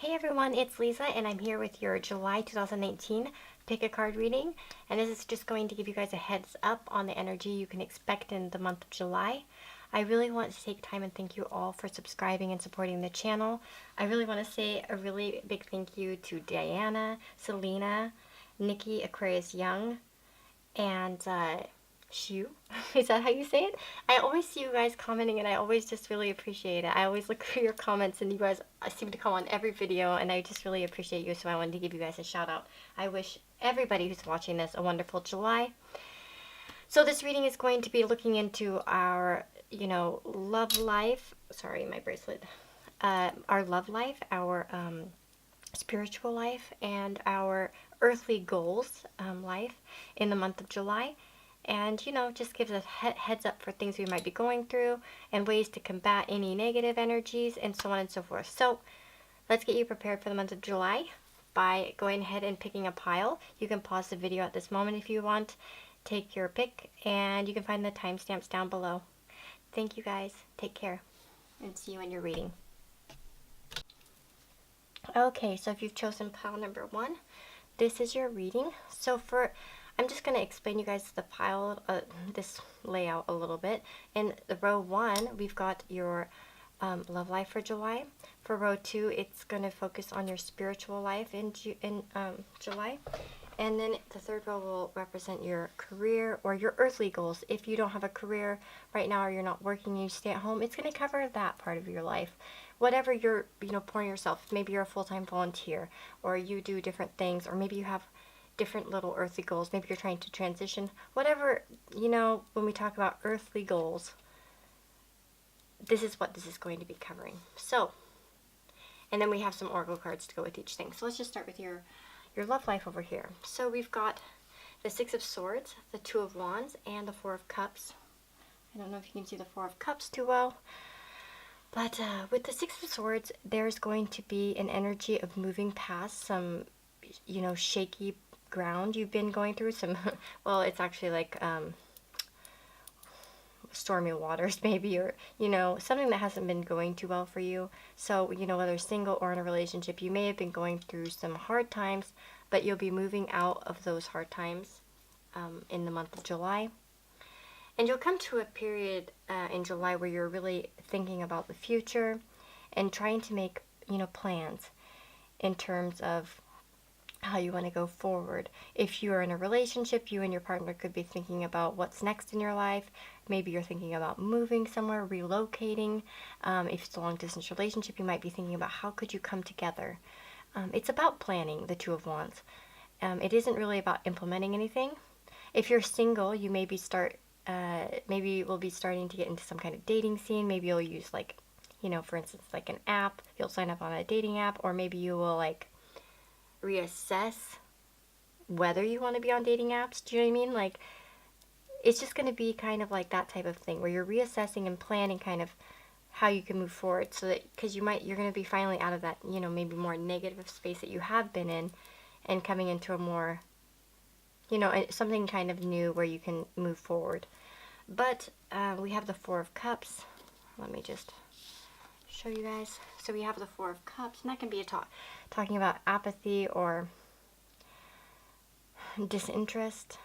Hey everyone, it's Lisa and I'm here with your July 2019 pick a card reading, and this is just going to give you guys a heads up on the energy you can expect in the month of July. I really want to take time and thank you all for subscribing and supporting the channel. I really want to say a really big thank you to Diana, Selena, Nikki Aquarius Young, and Shu. Is that how you say it? I always see you guys commenting and I always just really appreciate it. I always look for your comments and you guys seem to come on every video and I just really appreciate you, so I wanted to give you guys a shout out. I wish everybody who's watching this a wonderful July. So this reading is going to be looking into our, love life. Sorry, my bracelet. Our love life, our spiritual life, and our earthly goals life in the month of July. And, just gives us heads up for things we might be going through and ways to combat any negative energies and so on and so forth. So let's get you prepared for the month of July by going ahead and picking a pile. You can pause the video at this moment if you want. Take your pick and you can find the timestamps down below. Thank you guys. Take care and see you in your reading. Okay, so if you've chosen pile number 1, this is your reading. So I'm just going to explain you guys the pile, this layout a little bit. In the row 1, we've got your love life for July. For row 2, it's going to focus on your spiritual life in July. And then the third row will represent your career or your earthly goals. If you don't have a career right now or you're not working, you stay at home, it's going to cover that part of your life. Whatever you're, pouring yourself, maybe you're a full-time volunteer or you do different things, or maybe you have different little earthly goals. Maybe you're trying to transition. Whatever, when we talk about earthly goals, this is what this is going to be covering. So, and then we have some oracle cards to go with each thing. So let's just start with your love life over here. So we've got the 6 of Swords, the 2 of Wands, and the 4 of Cups. I don't know if you can see the 4 of Cups too well. But with the 6 of Swords, there's going to be an energy of moving past some, shaky ground you've been going through. Some, well, it's actually like stormy waters maybe, or, something that hasn't been going too well for you. So, whether single or in a relationship, you may have been going through some hard times, but you'll be moving out of those hard times in the month of July. And you'll come to a period in July where you're really thinking about the future and trying to make, plans in terms of how you want to go forward. If you're in a relationship, you and your partner could be thinking about what's next in your life. Maybe you're thinking about moving somewhere, relocating. If it's a long-distance relationship, you might be thinking about how could you come together. It's about planning, the 2 of Wands. It isn't really about implementing anything. If you're single, you maybe maybe we'll be starting to get into some kind of dating scene. Maybe you'll use for instance, like an app. You'll sign up on a dating app, or maybe you will reassess whether you want to be on dating apps. Do you know what I mean? It's just going to be kind of like that type of thing where you're reassessing and planning kind of how you can move forward, so that because you're going to be finally out of that, maybe more negative space that you have been in and coming into a more, something kind of new where you can move forward. But we have the 4 of Cups. Let me just show you guys. So we have the 4 of Cups, and that can be talking about apathy or disinterest.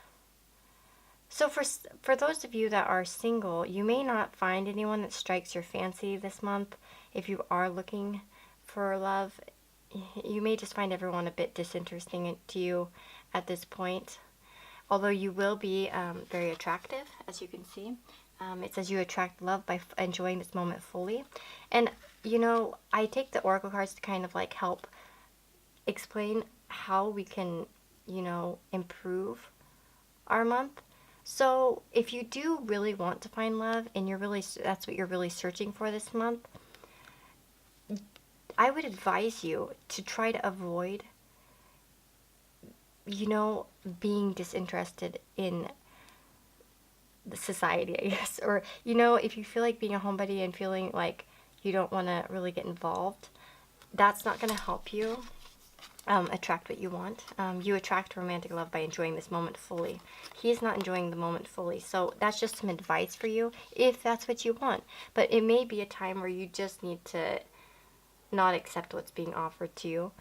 So for those of you that are single, you may not find anyone that strikes your fancy this month. If you are looking for love, you may just find everyone a bit disinteresting to you at this point. Although you will be very attractive, as you can see. It says you attract love by enjoying this moment fully. And, I take the oracle cards to kind of help explain how we can, improve our month. So if you do really want to find love and that's what you're really searching for this month, I would advise you to try to avoid, being disinterested in the society, I guess. Or, if you feel like being a homebody and feeling like you don't want to really get involved, that's not going to help you attract what you want. You attract romantic love by enjoying this moment fully. He's not enjoying the moment fully. So that's just some advice for you if that's what you want. But it may be a time where you just need to not accept what's being offered to you,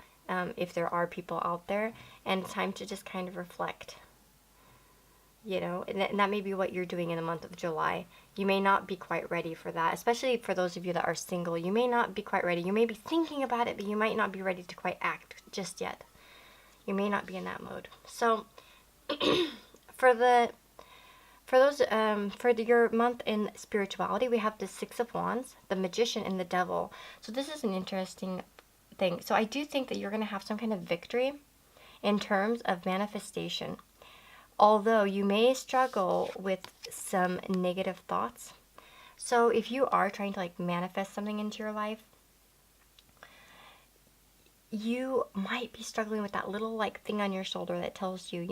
if there are people out there, and it's time to just kind of reflect. And that may be what you're doing in the month of July. You may not be quite ready for that, especially for those of you that are single. You may not be quite ready. You may be thinking about it, but you might not be ready to quite act just yet. You may not be in that mode. So, for your month in spirituality, we have the Six of Wands, the Magician, and the Devil. So this is an interesting thing. So I do think that you're going to have some kind of victory in terms of manifestation. Although you may struggle with some negative thoughts. So if you are trying to manifest something into your life, you might be struggling with that little thing on your shoulder that tells you,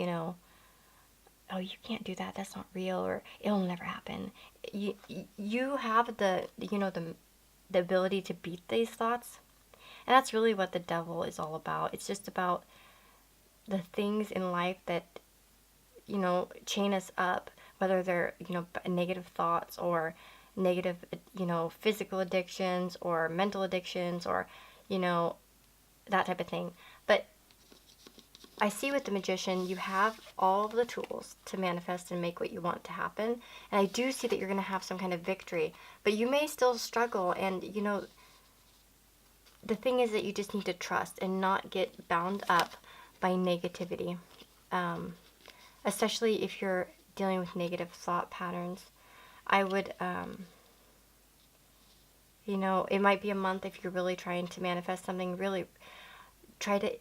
oh, you can't do that. That's not real, or it'll never happen. You have the ability to beat these thoughts. And that's really what the Devil is all about. It's just about the things in life that chain us up, whether they're, negative thoughts or negative, physical addictions or mental addictions or, that type of thing. But I see with the Magician, you have all of the tools to manifest and make what you want to happen. And I do see that you're going to have some kind of victory, but you may still struggle. And, the thing is that you just need to trust and not get bound up by negativity. Especially if you're dealing with negative thought patterns. I would, it might be a month if you're really trying to manifest something, really try to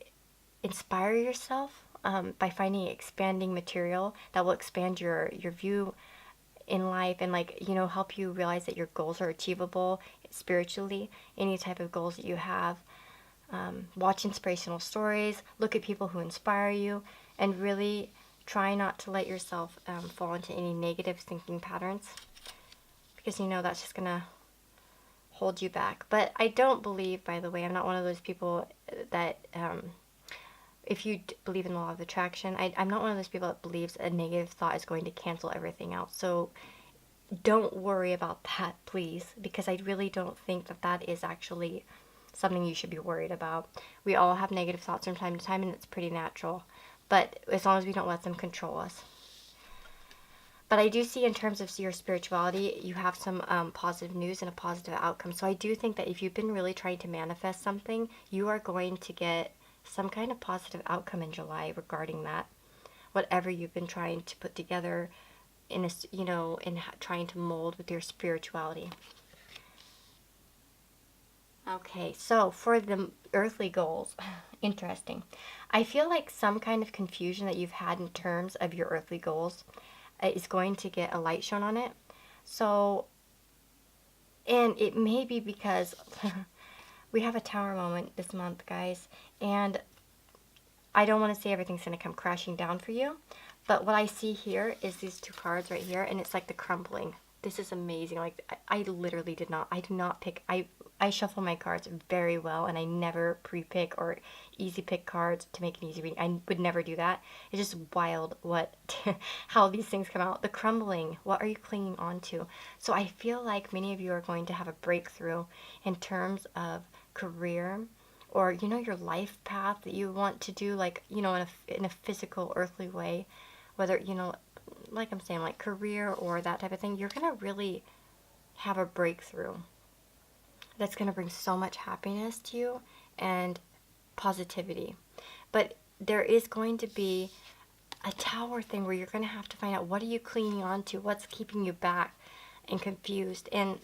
inspire yourself by finding expanding material that will expand your view in life and help you realize that your goals are achievable spiritually, any type of goals that you have. Watch inspirational stories, look at people who inspire you, and really try not to let yourself fall into any negative thinking patterns, because that's just going to hold you back. But I don't believe, by the way, I'm not one of those people that, if you believe in the law of attraction, I'm not one of those people that believes a negative thought is going to cancel everything out. So don't worry about that, please, because I really don't think that that is actually something you should be worried about. We all have negative thoughts from time to time, and it's pretty natural. But as long as we don't let them control us. But I do see in terms of your spirituality, you have some positive news and a positive outcome. So I do think that if you've been really trying to manifest something, you are going to get some kind of positive outcome in July regarding that. Whatever you've been trying to put together in trying to mold with your spirituality. Okay, so for the earthly goals, interesting. I feel like some kind of confusion that you've had in terms of your earthly goals is going to get a light shown on it. So, and it may be because we have a tower moment this month, guys, and I don't want to say everything's going to come crashing down for you, but what I see here is these two cards right here, and it's like the crumbling. This is amazing. I literally do not pick, I shuffle my cards very well, and I never pre-pick or easy pick cards to make an easy reading. I would never do that. It's just wild how these things come out. The crumbling, what are you clinging on to? So I feel like many of you are going to have a breakthrough in terms of career, or your life path that you want to do, in a physical, earthly way, whether like I'm saying, like career or that type of thing. You're gonna really have a breakthrough that's gonna bring so much happiness to you and positivity. But there is going to be a tower thing where you're gonna have to find out, what are you clinging on to, what's keeping you back and confused. And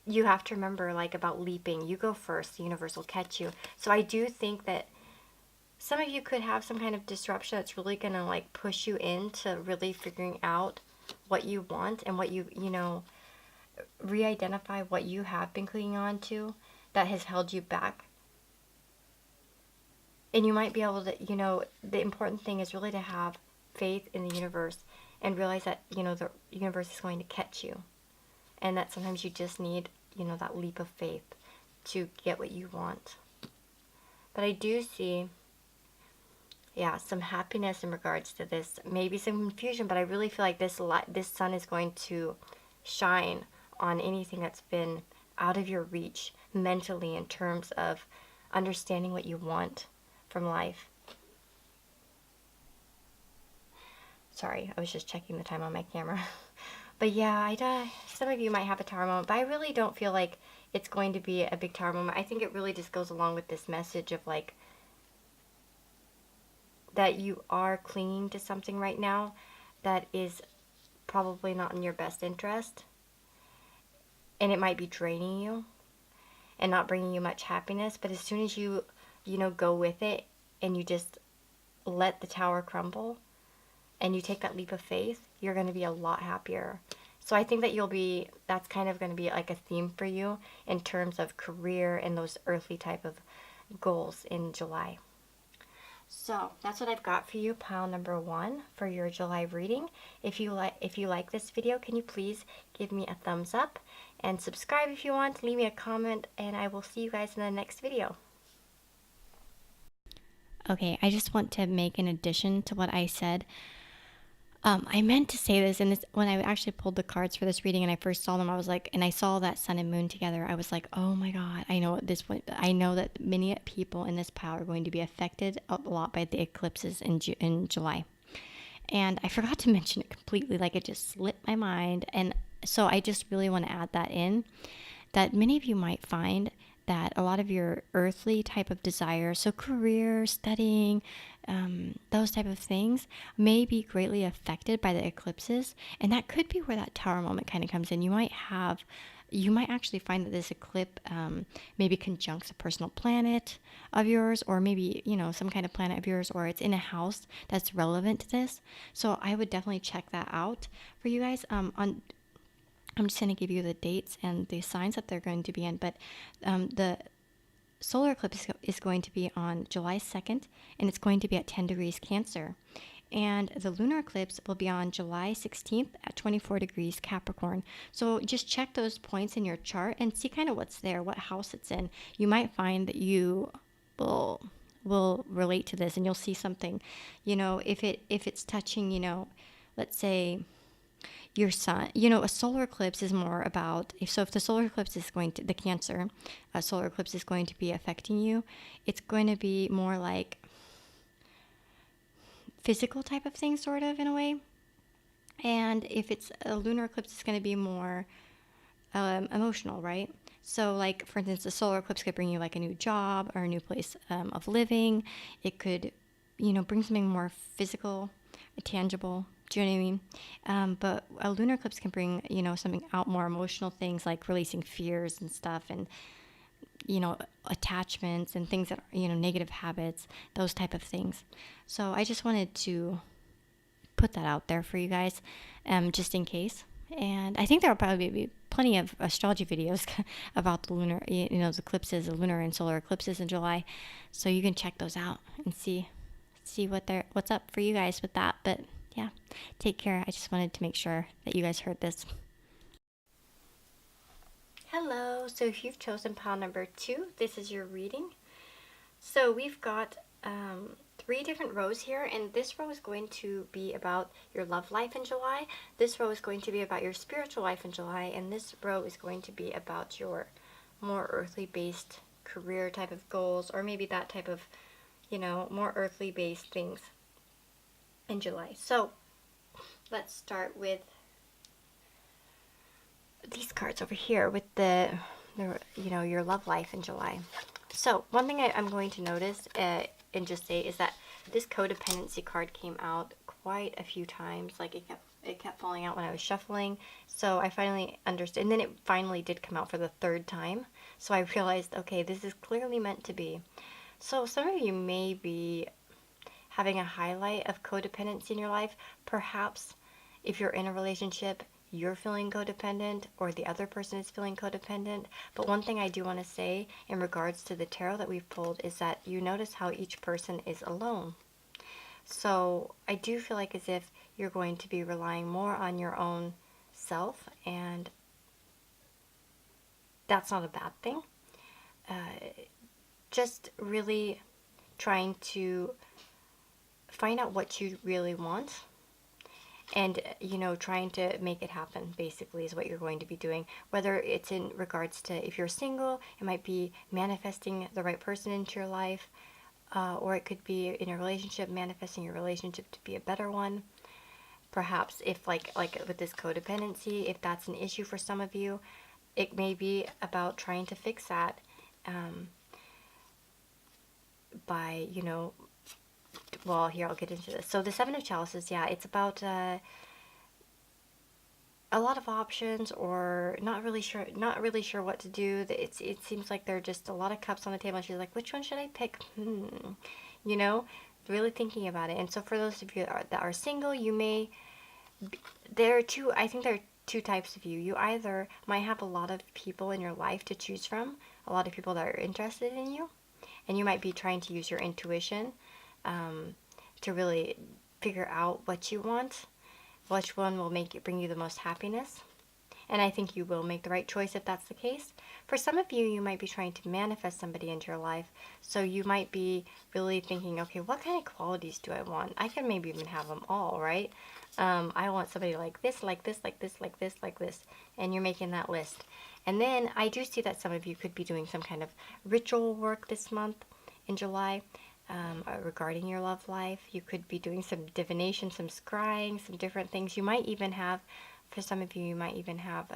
you have to remember, about leaping. You go first, the universe will catch you. So I do think that some of you could have some kind of disruption that's really going to, push you into really figuring out what you want and what you re-identify what you have been clinging on to that has held you back. And you might be able to, the important thing is really to have faith in the universe and realize that, the universe is going to catch you. And that sometimes you just need, that leap of faith to get what you want. But I do see, some happiness in regards to this. Maybe some confusion, but I really feel like this sun is going to shine on anything that's been out of your reach mentally in terms of understanding what you want from life. Sorry, I was just checking the time on my camera. But yeah, some of you might have a tower moment, but I really don't feel like it's going to be a big tower moment. I think it really just goes along with this message of like that you are clinging to something right now that is probably not in your best interest, and it might be draining you and not bringing you much happiness. But as soon as you go with it and you just let the tower crumble and you take that leap of faith, you're going to be a lot happier. So I think that that's kind of going to be like a theme for you in terms of career and those earthly type of goals in July. So that's what I've got for you, pile number 1 for your July reading. If you like this video, can you please give me a thumbs up and subscribe if you want, leave me a comment, and I will see you guys in the next video. Okay, I just want to make an addition to what I said. I meant to say this, and this when I actually pulled the cards for this reading and I first saw them, I was like, and I saw that sun and moon together, I was like, oh my god, I know I know that many people in this pile are going to be affected a lot by the eclipses in July. And I forgot to mention it completely, like it just slipped my mind. And so I just really want to add that in, that many of you might find that a lot of your earthly type of desires, so career, studying, those type of things, may be greatly affected by the eclipses. And that could be where that tower moment kind of comes in. You might actually find that this eclipse maybe conjuncts a personal planet of yours, or maybe, some kind of planet of yours, or it's in a house that's relevant to this. So I would definitely check that out for you guys. I'm just going to give you the dates and the signs that they're going to be in. But the solar eclipse is going to be on July 2nd, and it's going to be at 10 degrees Cancer. And the lunar eclipse will be on July 16th at 24 degrees Capricorn. So just check those points in your chart and see kind of what's there, what house it's in. You might find that you will relate to this, and you'll see something. If it's touching, let's say your sun. A solar eclipse is more about, if the solar eclipse is the Cancer, a solar eclipse is going to be affecting you, it's going to be more like physical type of thing, sort of, in a way. And if it's a lunar eclipse, it's going to be more emotional, right? So, like, for instance, the solar eclipse could bring you like a new job or a new place of living. It could, bring something more physical, tangible. Do you know what I mean? But a lunar eclipse can bring, something out, more emotional things like releasing fears and stuff, and, attachments and things that are, negative habits, those type of things. So I just wanted to put that out there for you guys, just in case. And I think there will probably be plenty of astrology videos about the lunar, the eclipses, the lunar and solar eclipses in July. So you can check those out and see what's up for you guys with that. But yeah, take care. I just wanted to make sure that you guys heard this. Hello, so if you've chosen pile number 2, this is your reading. So we've got 3 different rows here, and this row is going to be about your love life in July. This row is going to be about your spiritual life in July, and this row is going to be about your more earthly based career type of goals, or maybe that type of, more earthly based things in July. So let's start with these cards over here with the your love life in July. So one thing I'm going to notice and just say is that this codependency card came out quite a few times. Like it kept falling out when I was shuffling. So I finally understood, and then it finally did come out for the 3rd time. So I realized, okay, this is clearly meant to be. So some of you may be having a highlight of codependency in your life. Perhaps if you're in a relationship, you're feeling codependent, or the other person is feeling codependent. But one thing I do want to say in regards to the tarot that we've pulled is that you notice how each person is alone. So I do feel like as if you're going to be relying more on your own self, and that's not a bad thing. Just really trying to find out what you really want and trying to make it happen basically is what you're going to be doing. Whether it's in regards to, if you're single, it might be manifesting the right person into your life, or it could be in a relationship, manifesting your relationship to be a better one. Perhaps if like with this codependency, if that's an issue for some of you, it may be about trying to fix that, um, by well, here, I'll get into this. So the Seven of Chalices, yeah, it's about a lot of options, or not really sure what to do. It seems like there are just a lot of cups on the table, and she's like, which one should I pick? You know, really thinking about it. And so for those of you that are single, you may there are two. I think there are two types of you. You either might have a lot of people in your life to choose from, a lot of people that are interested in you, and you might be trying to use your intuition, um, to really figure out what you want, which one will bring you the most happiness. And I think you will make the right choice if that's the case. For some of you, you might be trying to manifest somebody into your life. So you might be really thinking, okay, what kind of qualities do I want? I can maybe even have them all, right? I want somebody like this, like this, like this, like this, like this. And you're making that list. And then I do see that some of you could be doing some kind of ritual work this month in July, regarding your love life. You could be doing some divination, some scrying, some different things. You might even have, for some of you, you might even have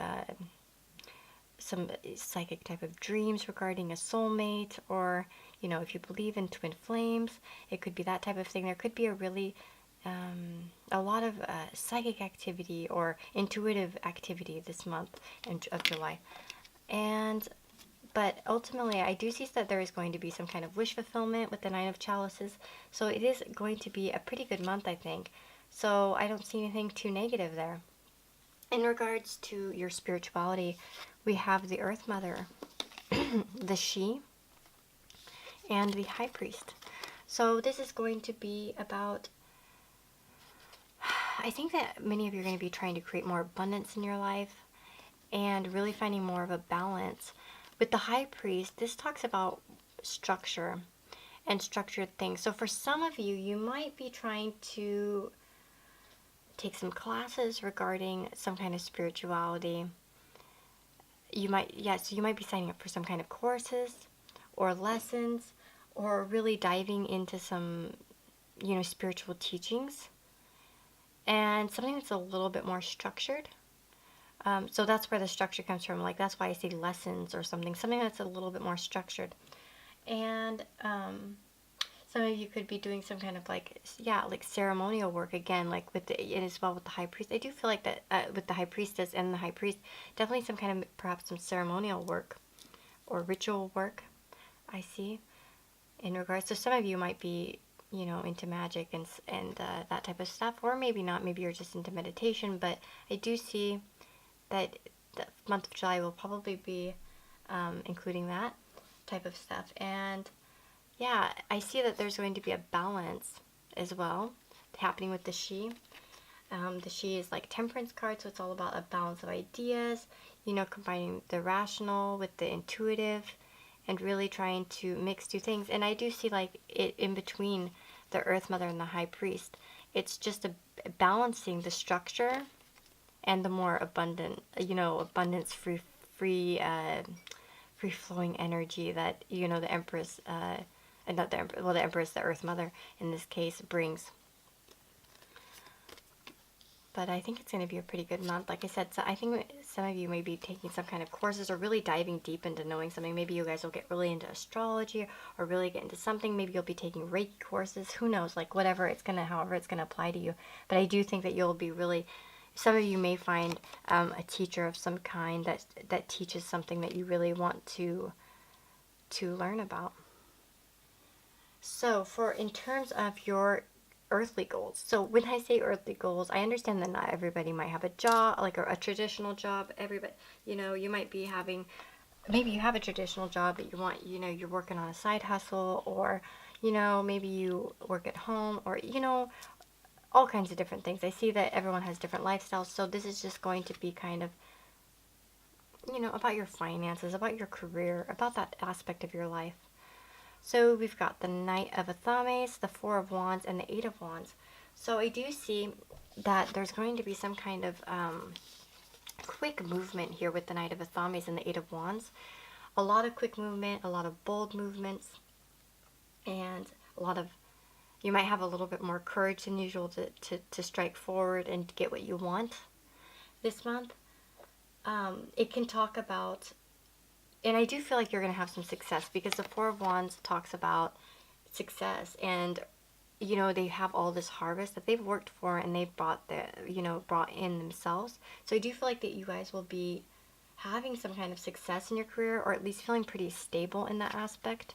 some psychic type of dreams regarding a soulmate, or, if you believe in twin flames, it could be that type of thing. There could be a lot of psychic activity or intuitive activity this month of July. But ultimately, I do see that there is going to be some kind of wish fulfillment with the Nine of Chalices. So it is going to be a pretty good month, I think. So I don't see anything too negative there. In regards to your spirituality, we have the Earth Mother, the She, and the High Priest. So this is going to be about, I think that many of you are going to be trying to create more abundance in your life and really finding more of a balance. With the High Priest, this talks about structure and structured things. So for some of you, you might be trying to take some classes regarding some kind of spirituality. You might be signing up for some kind of courses or lessons, or really diving into some, spiritual teachings, and something that's a little bit more structured. So that's where the structure comes from. Like, that's why I say lessons or something that's a little bit more structured. And some of you could be doing some kind of like ceremonial work again, like and as well with the High Priest. I do feel like that with the High Priestess and the High Priest, definitely some kind of, perhaps some ceremonial work or ritual work, I see, in regards to some of you might be, into magic and that type of stuff, or maybe not. Maybe you're just into meditation. But I do see that the month of July will probably be including that type of stuff. And yeah, I see that there's going to be a balance as well happening with the She. The She is like Temperance card, so it's all about a balance of ideas, combining the rational with the intuitive, and really trying to mix two things. And I do see like it in between the Earth Mother and the High Priest. It's just a balancing the structure and the more abundant, abundance, free flowing energy that, the Empress, not the Empress, well, the Empress, the Earth Mother in this case, brings. But I think it's going to be a pretty good month. Like I said, so I think some of you may be taking some kind of courses or really diving deep into knowing something. Maybe you guys will get really into astrology or really get into something. Maybe you'll be taking Reiki courses. Who knows? Like, however it's going to apply to you. But I do think that you'll be really, some of you may find a teacher of some kind that teaches something that you really want to learn about. So in terms of your earthly goals. So when I say earthly goals, I understand that not everybody might have a job, like a traditional job. Everybody, you might be having, maybe you have a traditional job, but you want, you're working on a side hustle, or, maybe you work at home, or, all kinds of different things. I see that everyone has different lifestyles. So this is just going to be kind of, about your finances, about your career, about that aspect of your life. So we've got the Knight of Athames, the Four of Wands, and the Eight of Wands. So I do see that there's going to be some kind of quick movement here with the Knight of Athames and the Eight of Wands. A lot of quick movement, a lot of bold movements, and a lot of, you might have a little bit more courage than usual to strike forward and get what you want this month. It can talk about, and I do feel like you're going to have some success because the Four of Wands talks about success, and they have all this harvest that they've worked for and they've brought in themselves. So I do feel like that you guys will be having some kind of success in your career, or at least feeling pretty stable in that aspect.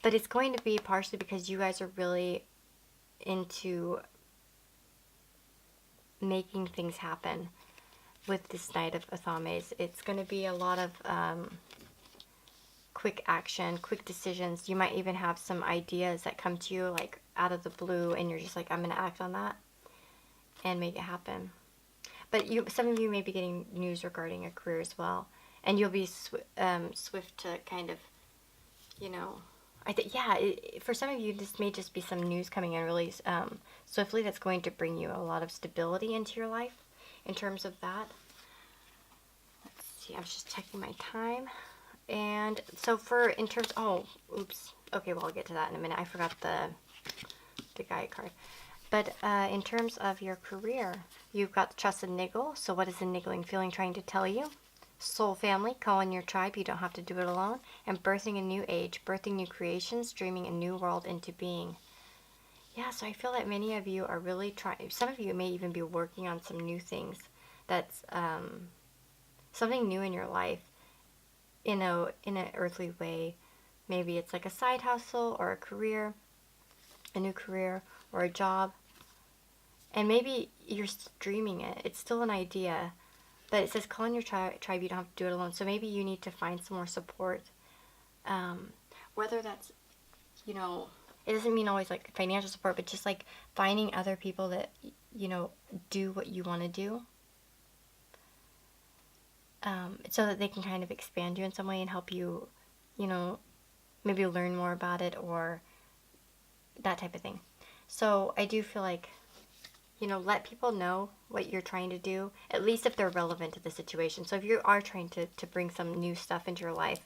But it's going to be partially because you guys are really into making things happen with this Knight of Athames. It's going to be a lot of quick action, quick decisions. You might even have some ideas that come to you like out of the blue, and you're just like, I'm going to act on that and make it happen. But some of you may be getting news regarding a career as well, and you'll be swift to kind of, for some of you, this may just be some news coming in really swiftly that's going to bring you a lot of stability into your life in terms of that. Let's see, I was just checking my time. And so in terms, oops. Okay, well, I'll get to that in a minute. I forgot the guy card. But in terms of your career, you've got trust and niggle. So what is the niggling feeling trying to tell you? Soul family, call in your tribe. You don't have to do it alone. And birthing a new age, birthing new creations, dreaming a new world into being. Yeah, so I feel that many of you are really trying. Some of you may even be working on some new things. That's something new in your life. In an earthly way. Maybe it's like a side hustle or a career, a new career or a job. And maybe you're dreaming it. It's still an idea. But it says call in your tribe. You don't have to do it alone. So maybe you need to find some more support. Whether that's, it doesn't mean always like financial support, but just like finding other people that, do what you want to do. So that they can kind of expand you in some way and help you, maybe learn more about it or that type of thing. So I do feel like, let people know what you're trying to do, at least if they're relevant to the situation. So if you are trying to bring some new stuff into your life,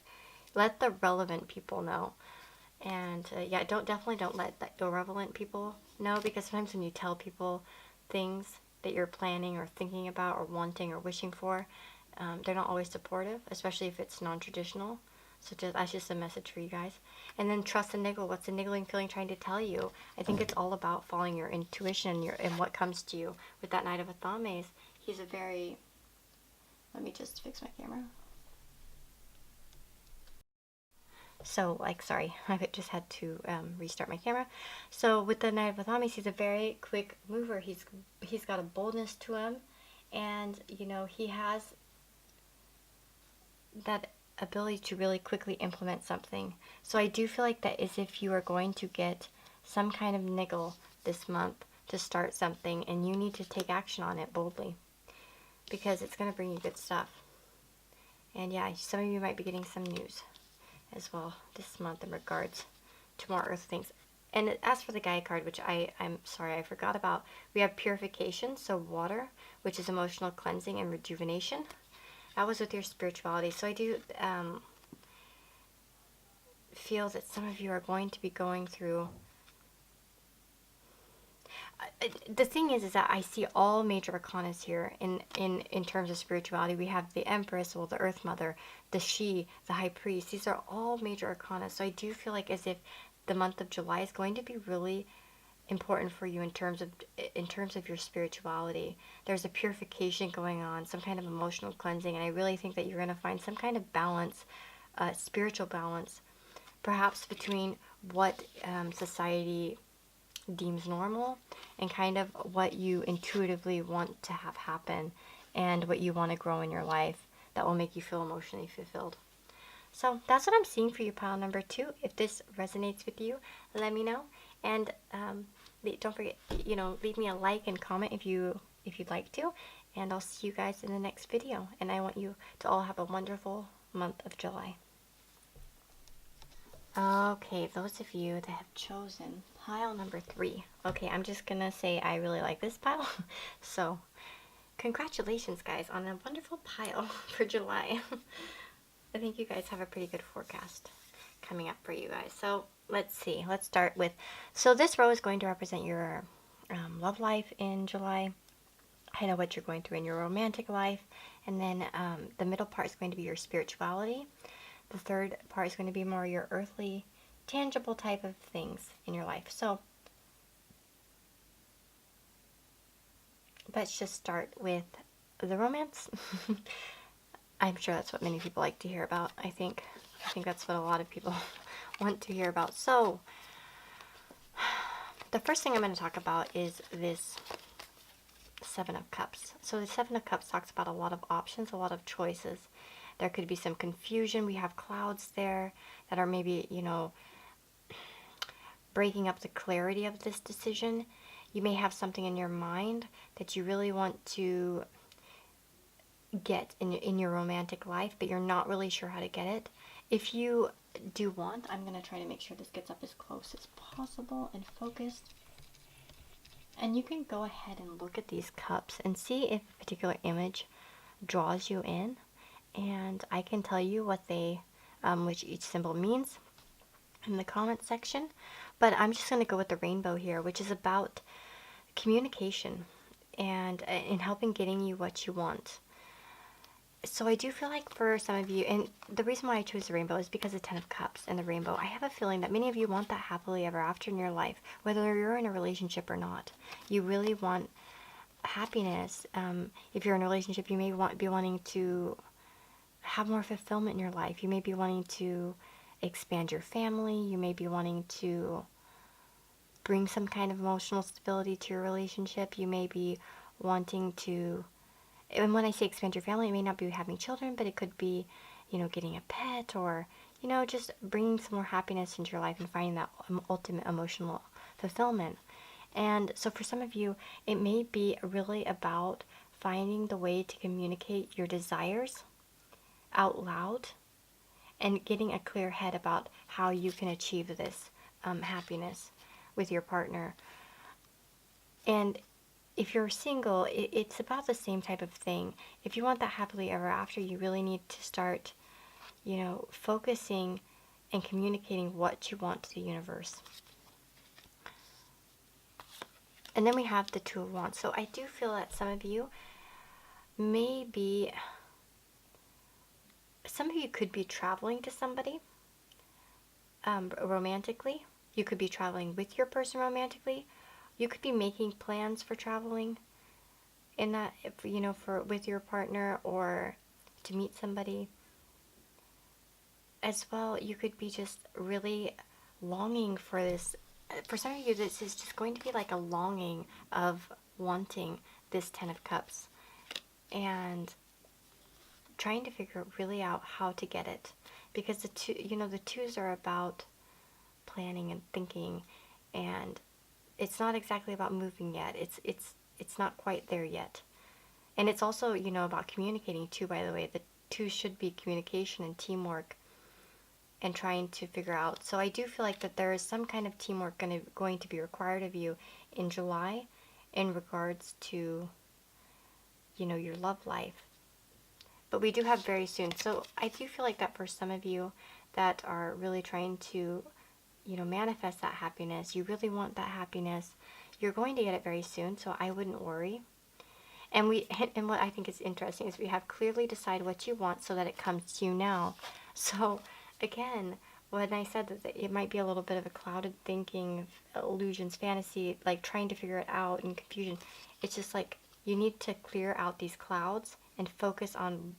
let the relevant people know. And definitely don't let the irrelevant people know, because sometimes when you tell people things that you're planning or thinking about or wanting or wishing for, they're not always supportive, especially if it's non-traditional. So that's just a message for you guys. And then trust and niggle. What's the niggling feeling trying to tell you? I think it's all about following your intuition and what comes to you. With that Knight of Athames, he's a very... Let me just fix my camera. So, sorry, I just had to restart my camera. So with the Knight of Athames, he's a very quick mover. He's got a boldness to him, and he has that ability to really quickly implement something. So I do feel like that is if you are going to get some kind of niggle this month to start something, and you need to take action on it boldly, because it's going to bring you good stuff. And yeah, some of you might be getting some news as well this month in regards to more earth things. And as for the guide card, which I'm sorry I forgot about, we have purification, so water, which is emotional cleansing and rejuvenation. That was with your spirituality. So I do feel that some of you are going to be going through... the thing is that I see all major arcanas here in terms of spirituality. We have the Empress, well, the Earth Mother, the She, the High Priest. These are all major arcana. So I do feel like as if the month of July is going to be really important for you in terms of your spirituality. There's a purification going on, some kind of emotional cleansing, and I really think that you're going to find some kind of balance, spiritual balance, perhaps between what society deems normal and kind of what you intuitively want to have happen and what you want to grow in your life that will make you feel emotionally fulfilled. So that's what I'm seeing for you, pile number 2. If this resonates with you, let me know. And don't forget, leave me a like and comment if you'd like to. And I'll see you guys in the next video. And I want you to all have a wonderful month of July. Okay, those of you that have chosen pile number 3. Okay, I'm just gonna say I really like this pile. So, congratulations, guys, on a wonderful pile for July. I think you guys have a pretty good forecast coming up for you guys. So, let's see. Let's start with. So, this row is going to represent your love life in July. I know what you're going through in your romantic life. And then the middle part is going to be your spirituality. The third part is going to be more your earthly, tangible type of things in your life. So let's just start with the romance. I'm sure that's what many people like to hear about. I think that's what a lot of people want to hear about. So the first thing I'm going to talk about is this Seven of Cups. So the Seven of Cups talks about a lot of options, a lot of choices. There could be some confusion. We have clouds there that are maybe, breaking up the clarity of this decision. You may have something in your mind that you really want to get in your romantic life, but you're not really sure how to get it. If you do want, I'm going to try to make sure this gets up as close as possible and focused. And you can go ahead and look at these cups and see if a particular image draws you in. And I can tell you what which each symbol means in the comment section. But I'm just going to go with the rainbow here, which is about communication and in helping getting you what you want. So I do feel like for some of you, and the reason why I chose the rainbow is because of Ten of Cups and the rainbow. I have a feeling that many of you want that happily ever after in your life, whether you're in a relationship or not. You really want happiness. If you're in a relationship, you may be wanting to have more fulfillment in your life. You may be wanting to expand your family. You may be wanting to bring some kind of emotional stability to your relationship. You may be wanting to, and when I say expand your family, it may not be having children, but it could be, getting a pet or, just bringing some more happiness into your life and finding that ultimate emotional fulfillment. And so for some of you, it may be really about finding the way to communicate your desires out loud and getting a clear head about how you can achieve this happiness with your partner. And if you're single, it's about the same type of thing. If you want that happily ever after, you really need to start, focusing and communicating what you want to the universe. And then we have the Two of Wands. So I do feel that some of you could be traveling to somebody romantically. You could be traveling with your person romantically. You could be making plans for traveling in that, with your partner or to meet somebody. As well, you could be just really longing for this. For some of you, this is just going to be like a longing of wanting this Ten of Cups and trying to figure really out how to get it, because the twos are about planning and thinking, and it's not exactly about moving yet. It's not quite there yet. And it's also, about communicating too, by the way. The twos should be communication and teamwork and trying to figure out. So I do feel like that there is some kind of teamwork going to be required of you in July in regards to, your love life. But we do have very soon. So I do feel like that for some of you that are really trying to, manifest that happiness, you really want that happiness, you're going to get it very soon, so I wouldn't worry. And what I think is interesting is we have clearly decide what you want so that it comes to you now. So again, when I said that it might be a little bit of a clouded thinking, illusions, fantasy, like trying to figure it out and confusion, it's just like you need to clear out these clouds and focus on,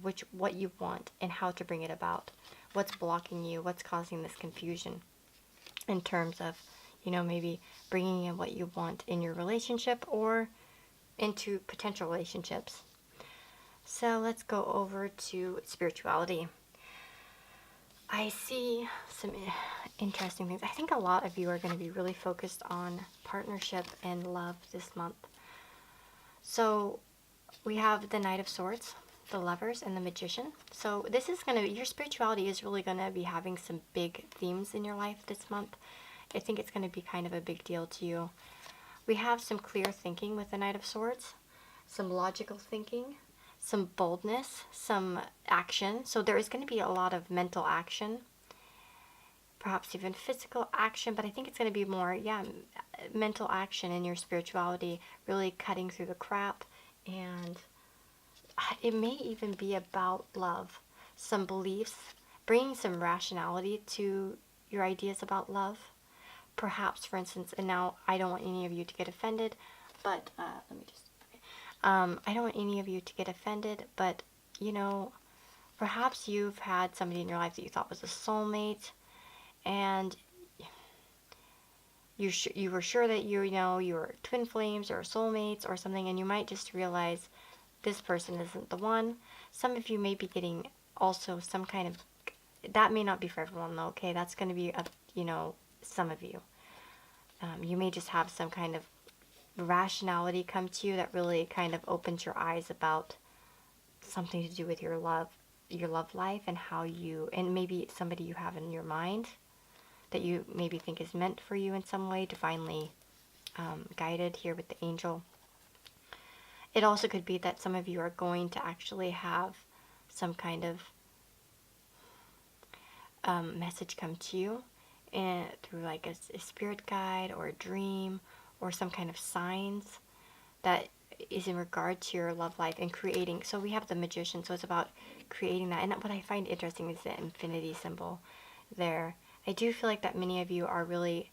what you want and how to bring it about. What's blocking you? What's causing this confusion in terms of, maybe bringing in what you want in your relationship or into potential relationships. So let's go over to spirituality. I see some interesting things. I think a lot of you are going to be really focused on partnership and love this month. So we have the Knight of Swords. the Lovers and the Magician. So this is going to, your spirituality is really going to be having some big themes in your life this month. I think it's going to be kind of a big deal to you. We have some clear thinking with the Knight of Swords, some logical thinking, some boldness, some action. So there is going to be a lot of mental action, perhaps even physical action, but I think it's going to be more, mental action in your spirituality, really cutting through the crap. And it may even be about love, some beliefs, bringing some rationality to your ideas about love. Perhaps, for instance, and now I don't want any of you to get offended, but let me just, I don't want any of you to get offended, but, perhaps you've had somebody in your life that you thought was a soulmate, and you were sure that you were twin flames or soulmates or something, and you might just realize this person isn't the one. Some of you may be getting also some kind of, that may not be for everyone though, okay? That's going to be up, some of you. You may just have some kind of rationality come to you that really kind of opens your eyes about something to do with your love life, and how you, and maybe somebody you have in your mind that you maybe think is meant for you in some way, divinely guided here with the angel. It also could be that some of you are going to actually have some kind of message come to you, and through like a spirit guide or a dream or some kind of signs that is in regard to your love life and creating. So we have the Magician, so it's about creating that. And what I find interesting is the infinity symbol there. I do feel like that many of you are really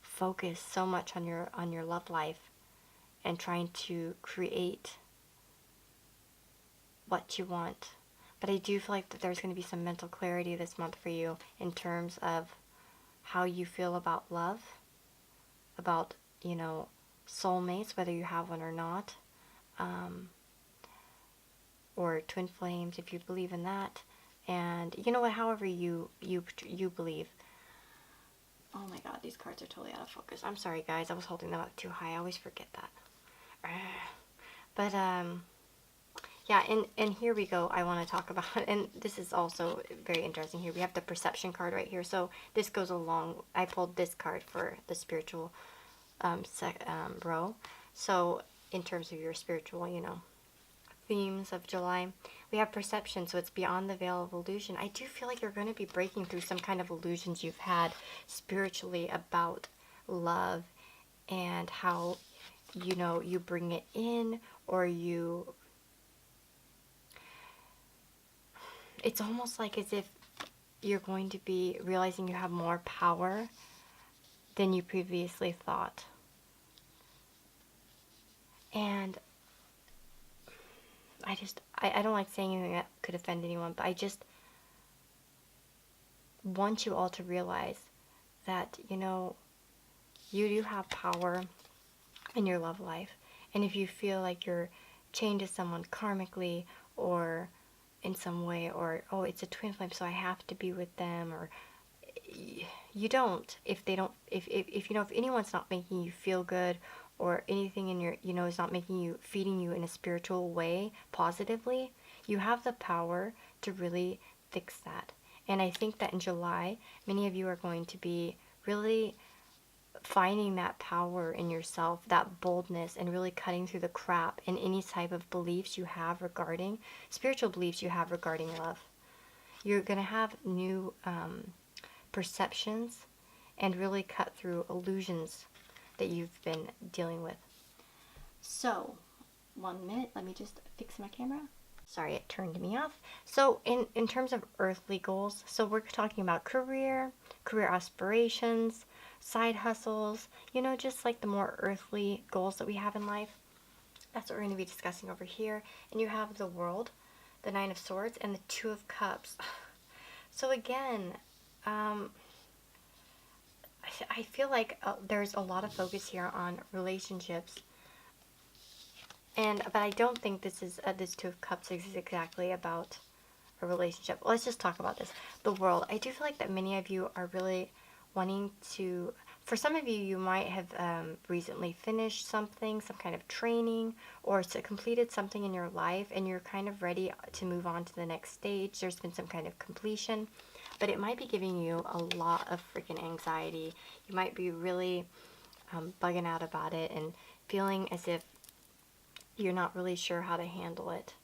focused so much on your love life and trying to create what you want. But I do feel like that there's going to be some mental clarity this month for you in terms of how you feel about love, about, soulmates, whether you have one or not, or twin flames, if you believe in that, and however you believe. Oh my god, these cards are totally out of focus. I'm sorry, guys. I was holding them up too high. I always forget that. But, yeah, and here we go. I want to talk about, and this is also very interesting here. We have the Perception card right here. So this goes along. I pulled this card for the spiritual row. So in terms of your spiritual, themes of July, we have perception, so it's beyond the veil of illusion. I do feel like you're going to be breaking through some kind of illusions you've had spiritually about love, and how you bring it in, or it's almost like as if you're going to be realizing you have more power than you previously thought. And I don't like saying anything that could offend anyone, but I just want you all to realize that, you do have power in your love life. And if you feel like you're chained to someone karmically, or in some way, or, oh, it's a twin flame, so I have to be with them, or you don't. If they don't, if anyone's not making you feel good, or anything in your, is not feeding you in a spiritual way positively, you have the power to really fix that. And I think that in July, many of you are going to be really finding that power in yourself, that boldness, and really cutting through the crap in any type of beliefs you have regarding, spiritual beliefs you have regarding love. You're going to have new perceptions, and really cut through illusions that you've been dealing with. So, 1 minute, let me just fix my camera. Sorry, it turned me off. So, in terms of earthly goals, so we're talking about career aspirations, side hustles, just like the more earthly goals that we have in life. That's what we're going to be discussing over here. And you have the World, the Nine of Swords, and the Two of Cups. So again, I feel like there's a lot of focus here on relationships, but I don't think this Two of Cups is exactly about a relationship. Let's just talk about this. The World. I do feel like that many of you are really wanting to For some of you, you might have recently finished something, some kind of training, or completed something in your life, and you're kind of ready to move on to the next stage. There's been some kind of completion, but it might be giving you a lot of freaking anxiety. You might be really bugging out about it and feeling as if you're not really sure how to handle it.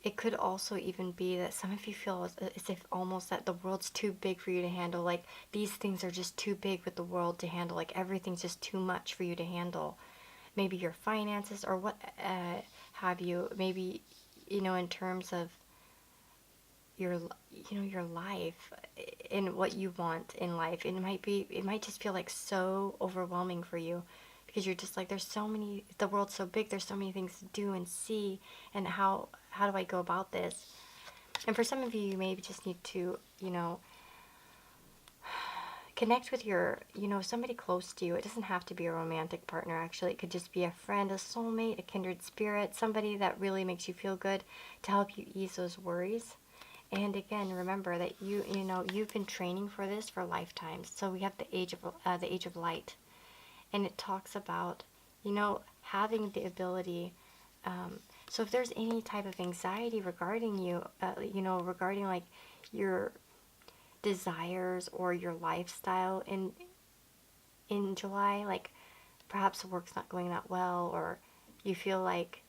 It could also even be that some of you feel as if almost that the world's too big for you to handle. Like these things are just too big with the world to handle. Like everything's just too much for you to handle. Maybe your finances or what have you. Maybe, in terms of your, your life and what you want in life. It might just feel like so overwhelming for you because you're just like, the world's so big, there's so many things to do and see, and how do I go about this? And for some of you, you maybe just need to, connect with your, somebody close to you. It doesn't have to be a romantic partner, actually. It could just be a friend, a soulmate, a kindred spirit, somebody that really makes you feel good to help you ease those worries. And again, remember that you've been training for this for lifetimes. So we have the age of light, and it talks about, having the ability. So if there's any type of anxiety regarding you, regarding like your desires or your lifestyle in July, like perhaps work's not going that well, or you feel like,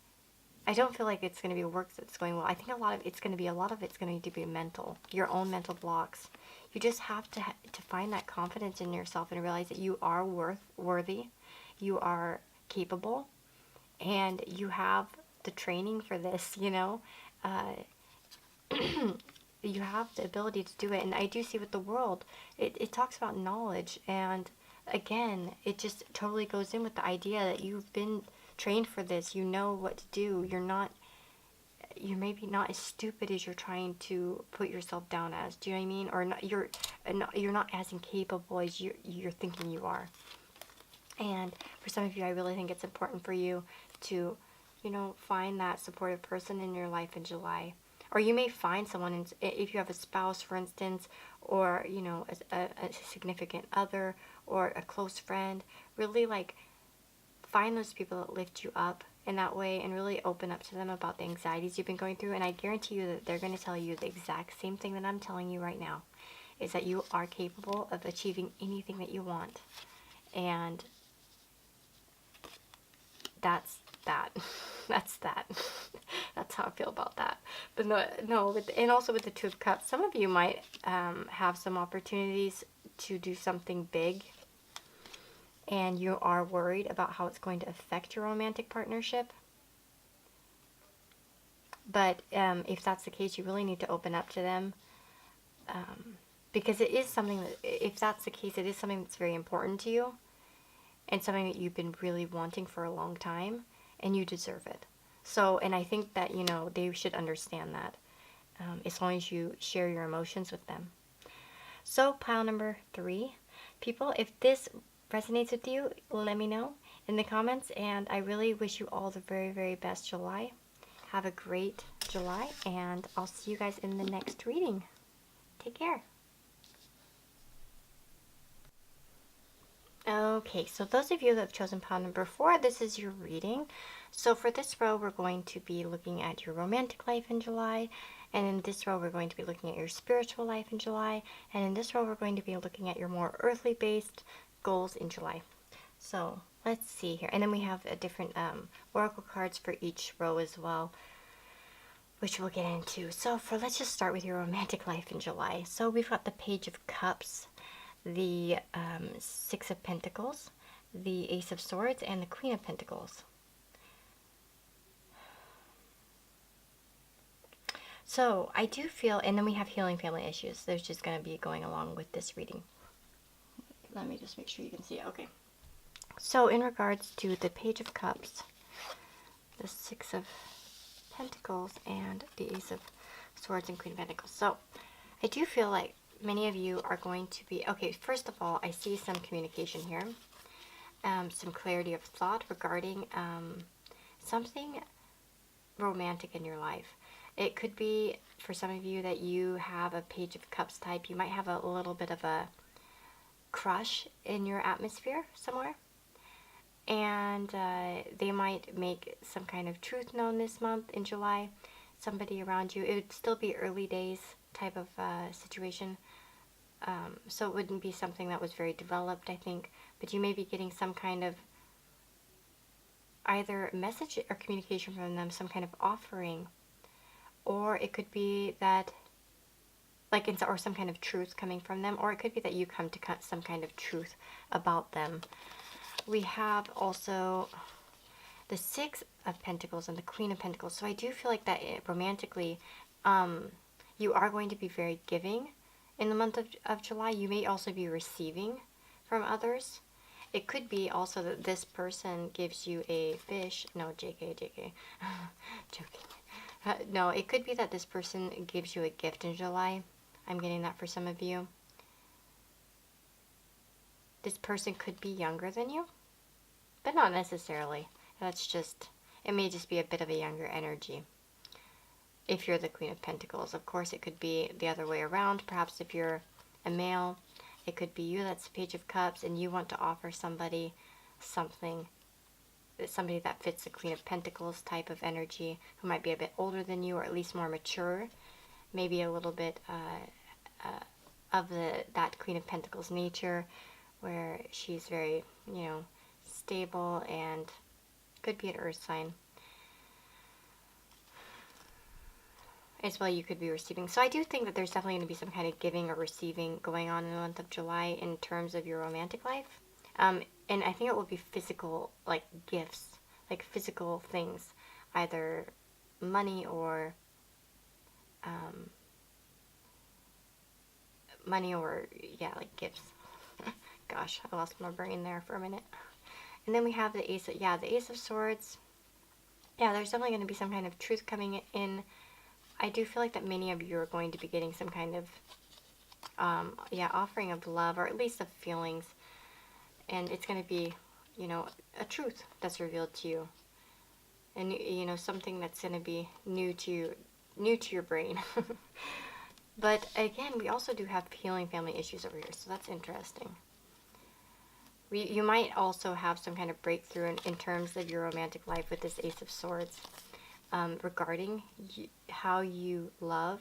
I don't feel like it's going to be work that's going well. I think a lot of it's going to be mental, your own mental blocks. You just have to find that confidence in yourself and realize that you are worthy, you are capable, and you have the training for this. You have the ability to do it. And I do see with the world, it talks about knowledge, and again, it just totally goes in with the idea that you've been trained for this. You know what to do. You're maybe not as stupid as you're trying to put yourself down as. Do you know what I mean? Or not, you're not as incapable as you're thinking you are. And for some of you, I really think it's important for you to, find that supportive person in your life in July. Or you may find someone, if you have a spouse, for instance, or, a significant other, or a close friend, really like find those people that lift you up in that way and really open up to them about the anxieties you've been going through. And I guarantee you that they're going to tell you the exact same thing that I'm telling you right now, is that you are capable of achieving anything that you want. And that's that. That's that. That's how I feel about that. But and also with the Two of Cups, some of you might have some opportunities to do something big, and you are worried about how it's going to affect your romantic partnership. But if that's the case, you really need to open up to them, because it is something that, if that's the case, it is something that's very important to you, and something that you've been really wanting for a long time, and you deserve it. So, and I think that, they should understand that, as long as you share your emotions with them. So, pile number 3, people, if this resonates with you, let me know in the comments, and I really wish you all the very, very best July. Have a great July, and I'll see you guys in the next reading. Take care. Okay, so those of you that have chosen pile number 4, this is your reading. So for this row, we're going to be looking at your romantic life in July. And in this row, we're going to be looking at your spiritual life in July. And in this row, we're going to be looking at your more earthly-based goals in July. So let's see here. And then we have a different oracle cards for each row as well, which we'll get into. So let's just start with your romantic life in July. So we've got the Page of Cups, the Six of Pentacles, the Ace of Swords, and the Queen of Pentacles. So I do feel, and then we have healing family issues. There's just going to be going along with this reading. Let me just make sure you can see it. Okay. So in regards to the Page of Cups, the Six of Pentacles, and the Ace of Swords and Queen of Pentacles. So I do feel like many of you are going to be, okay, first of all, I see some communication here, some clarity of thought regarding something romantic in your life. It could be for some of you that you have a Page of Cups type. You might have a little bit of a crush in your atmosphere somewhere. And they might make some kind of truth known this month in July. Somebody around you. It would still be early days type of situation. So it wouldn't be something that was very developed, I think. But you may be getting some kind of either message or communication from them, some kind of offering. Or it could be that, like, or some kind of truth coming from them. Or it could be that you come to some kind of truth about them. We have also the Six of Pentacles and the Queen of Pentacles. So I do feel like that romantically, you are going to be very giving in the month of July. You may also be receiving from others. It could be also that this person gives you a fish. No, JK. Joking. No, it could be that this person gives you a gift in July. I'm getting that for some of you. This person could be younger than you, but not necessarily. That's just, it may just be a bit of a younger energy. If you're the Queen of Pentacles, of course, it could be the other way around. Perhaps if you're a male, it could be you that's Page of Cups, and you want to offer somebody something, somebody that fits the Queen of Pentacles type of energy, who might be a bit older than you, or at least more mature, maybe a little bit of that Queen of Pentacles nature, where she's very, stable, and could be an earth sign as well. You could be receiving. So I do think that there's definitely going to be some kind of giving or receiving going on in the month of July in terms of your romantic life. And I think it will be physical, like gifts, like physical things, either money or like gifts. Gosh, I lost my brain there for a minute. And then we have the Ace of Swords. Yeah, there's definitely going to be some kind of truth coming in. I do feel like that many of you are going to be getting some kind of, offering of love, or at least of feelings. And it's going to be, a truth that's revealed to you. And, something that's going to be new to your brain. But again, we also do have healing family issues over here, so that's interesting. You might also have some kind of breakthrough in terms of your romantic life with this Ace of Swords, regarding how you love,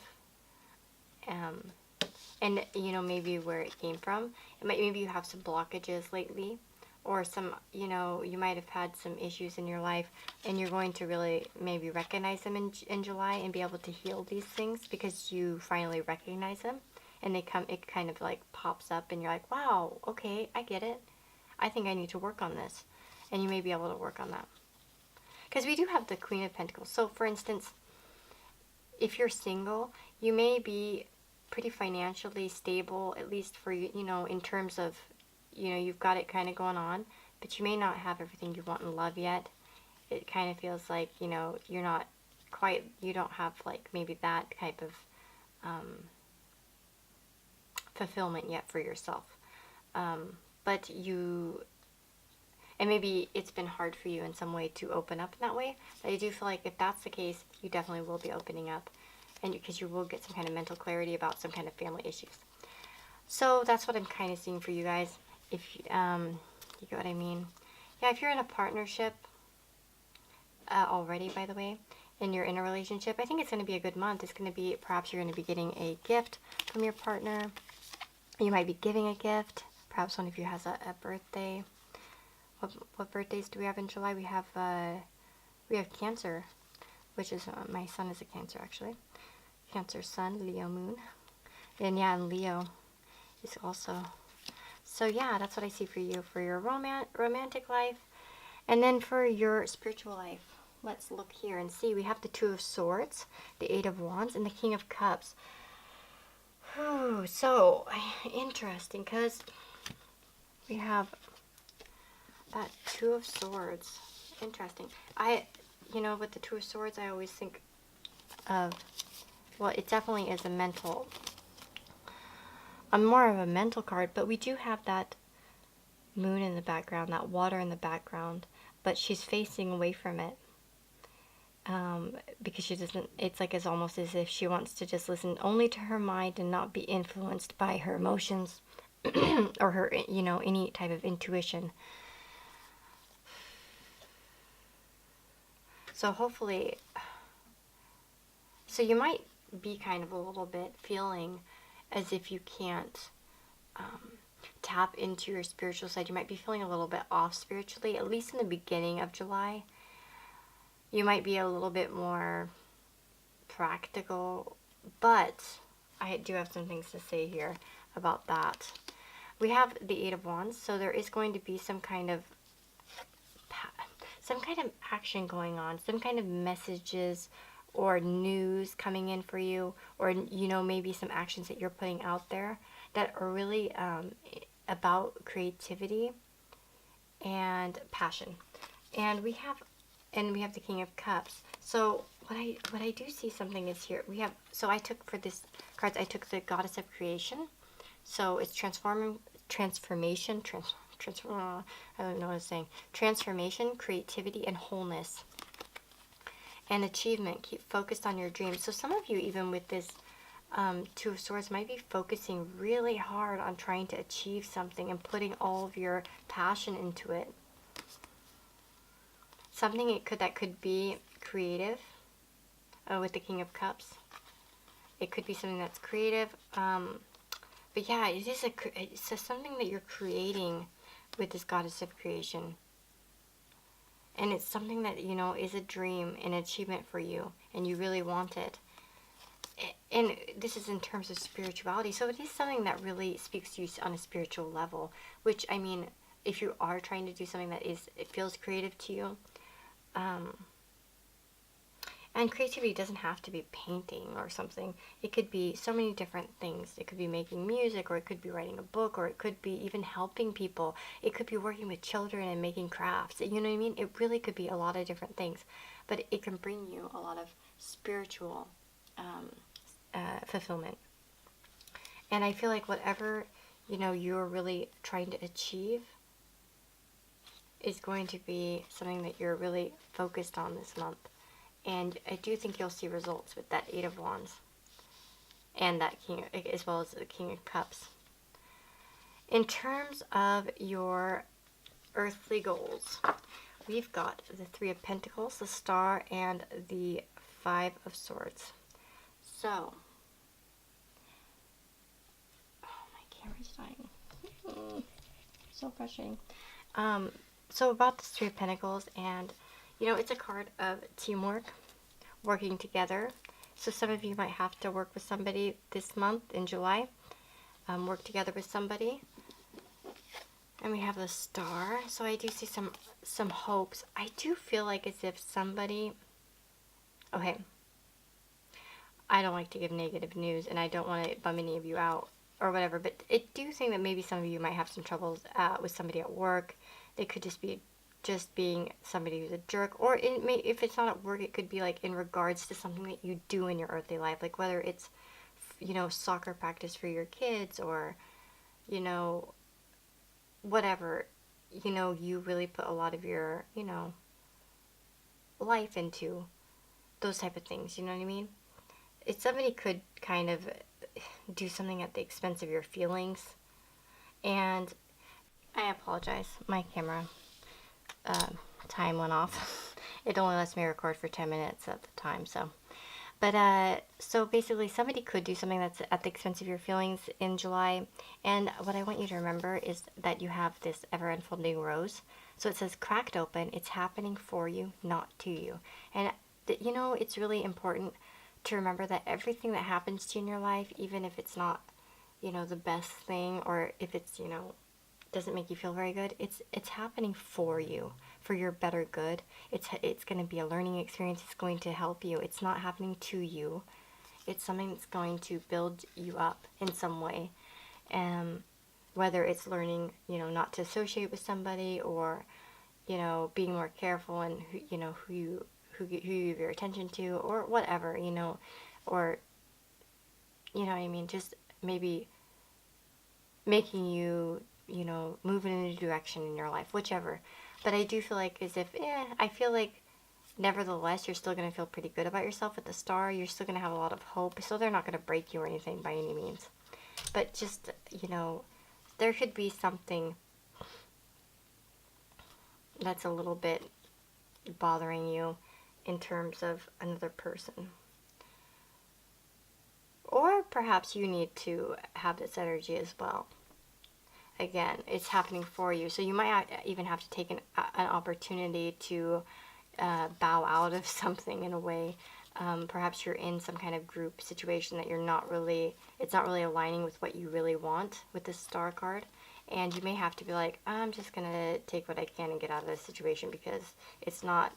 and maybe where it came from. Maybe you have some blockages lately, or some, you might have had some issues in your life, and you're going to really maybe recognize them in July and be able to heal these things because you finally recognize them, and it kind of like pops up, and you're like, wow, okay, I get it. I think I need to work on this. And you may be able to work on that. Because we do have the Queen of Pentacles. So, for instance, if you're single, you may be pretty financially stable, at least for, in terms of, you've got it kind of going on. But you may not have everything you want in love yet. It kind of feels like, you're not quite, you don't have, like, maybe that type of fulfillment yet for yourself. But and maybe it's been hard for you in some way to open up in that way. But I do feel like if that's the case, you definitely will be opening up, and because you will get some kind of mental clarity about some kind of family issues. So that's what I'm kind of seeing for you guys. If you get what I mean. Yeah, if you're in a partnership already, by the way, and you're in a relationship, I think it's going to be a good month. It's going to be, perhaps you're going to be getting a gift from your partner. You might be giving a gift. Perhaps one of you has a birthday. What birthdays do we have in July? We have Cancer, which is, my son is a Cancer, actually. Cancer sun, Leo moon. And Leo is also. So yeah, that's what I see for you, for your romantic life. And then for your spiritual life, let's look here and see. We have the Two of Swords, the Eight of Wands, and the King of Cups. Oh, so interesting, because we have that Two of Swords. Interesting. With the Two of Swords, I always think of, well, it definitely is more of a mental card, but we do have that moon in the background, that water in the background, but she's facing away from it. because she doesn't, it's like it's almost as if she wants to just listen only to her mind and not be influenced by her emotions or her, any type of intuition. So hopefully, so you might be kind of a little bit feeling as if you can't tap into your spiritual side. You might be feeling a little bit off spiritually, at least in the beginning of July. You might be a little bit more practical, but I do have some things to say here about that. We have the Eight of Wands, so there is going to be some kind of action going on, some kind of messages or news coming in for you, or maybe some actions that you're putting out there that are really about creativity and passion. And we have the King of Cups. So what I do see something is here. We have, so I took, for this cards, I took the Goddess of Creation. So it's transformation, I don't know what I'm saying. Transformation, creativity, and wholeness. And achievement. Keep focused on your dreams. So some of you, even with this Two of Swords, might be focusing really hard on trying to achieve something and putting all of your passion into it. Something that could be creative with the King of Cups. It could be something that's creative. But yeah, it's something that you're creating with this Goddess of Creation. And it's something that, is a dream, an achievement for you, and you really want it. And this is in terms of spirituality, so it is something that really speaks to you on a spiritual level, which, I mean, if you are trying to do something it feels creative to you, and creativity doesn't have to be painting or something. It could be so many different things. It could be making music, or it could be writing a book, or it could be even helping people. It could be working with children and making crafts. You know what I mean? It really could be a lot of different things. But it can bring you a lot of spiritual fulfillment. And I feel like whatever, you're really trying to achieve is going to be something that you're really focused on this month. And I do think you'll see results with that Eight of Wands and that King, as well as the King of Cups. In terms of your earthly goals, we've got the Three of Pentacles, the Star, and the Five of Swords. So, oh, my camera's dying. So frustrating. So about this Three of Pentacles, and it's a card of teamwork, working together. So some of you might have to work with somebody this month in July. Work together with somebody. And we have the Star. So I do see some hopes. I do feel like as if somebody... Okay. I don't like to give negative news, and I don't want to bum any of you out or whatever, but I do think that maybe some of you might have some troubles with somebody at work. They could just be being somebody who's a jerk, or if it's not at work, it could be like in regards to something that you do in your earthly life, like whether it's soccer practice for your kids, or whatever, you really put a lot of your life into those type of things. You know what I mean? If somebody could kind of do something at the expense of your feelings. And I apologize, my camera time went off. It only lets me record for 10 minutes at the time, so. But, so basically somebody could do something that's at the expense of your feelings in July. And what I want you to remember is that you have this ever unfolding rose. So it says cracked open. It's happening for you, not to you. And, it's really important to remember that everything that happens to you in your life, even if it's not, the best thing, or if it's, doesn't make you feel very good, it's happening for you, for your better good. It's going to be a learning experience. It's going to help you. It's not happening to you. It's something that's going to build you up in some way. Whether it's learning, not to associate with somebody, or, being more careful in who you give your attention to, or whatever, or, what I mean, just maybe making you, move in a new direction in your life, whichever. But I do feel like as if, I feel like nevertheless, you're still going to feel pretty good about yourself with the star. You're still going to have a lot of hope. So they're not going to break you or anything by any means. But just, there could be something that's a little bit bothering you in terms of another person. Or perhaps you need to have this energy as well. Again, it's happening for you. So you might even have to take an opportunity to bow out of something in a way. Perhaps you're in some kind of group situation that it's not really aligning with what you really want with this star card. And you may have to be like, I'm just going to take what I can and get out of this situation because it's not,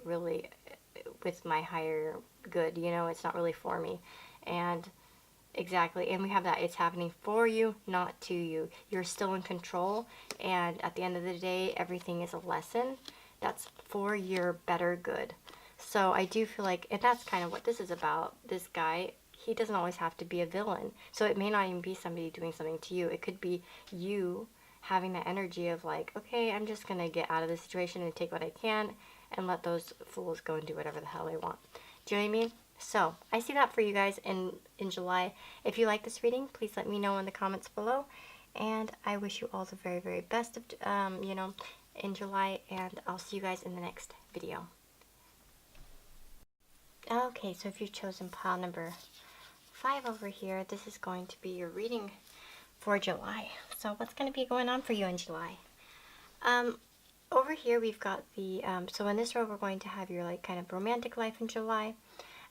really with my higher good, it's not really for me. And exactly, and we have that. It's happening for you, not to you. You're still in control, and at the end of the day, everything is a lesson that's for your better good. So I do feel like, and that's kind of what this is about. This guy, he doesn't always have to be a villain. So it may not even be somebody doing something to you. It could be you having that energy of like, okay, I'm just going to get out of this situation and take what I can and let those fools go and do whatever the hell they want. Do you know what I mean? So I see that for you guys in July. If you like this reading, please let me know in the comments below. And I wish you all the very, very best of, in July. And I'll see you guys in the next video. Okay, so if you've chosen pile number 5 over here, this is going to be your reading for July. So what's going to be going on for you in July? Over here we've got the, so in this row we're going to have your like kind of romantic life in July.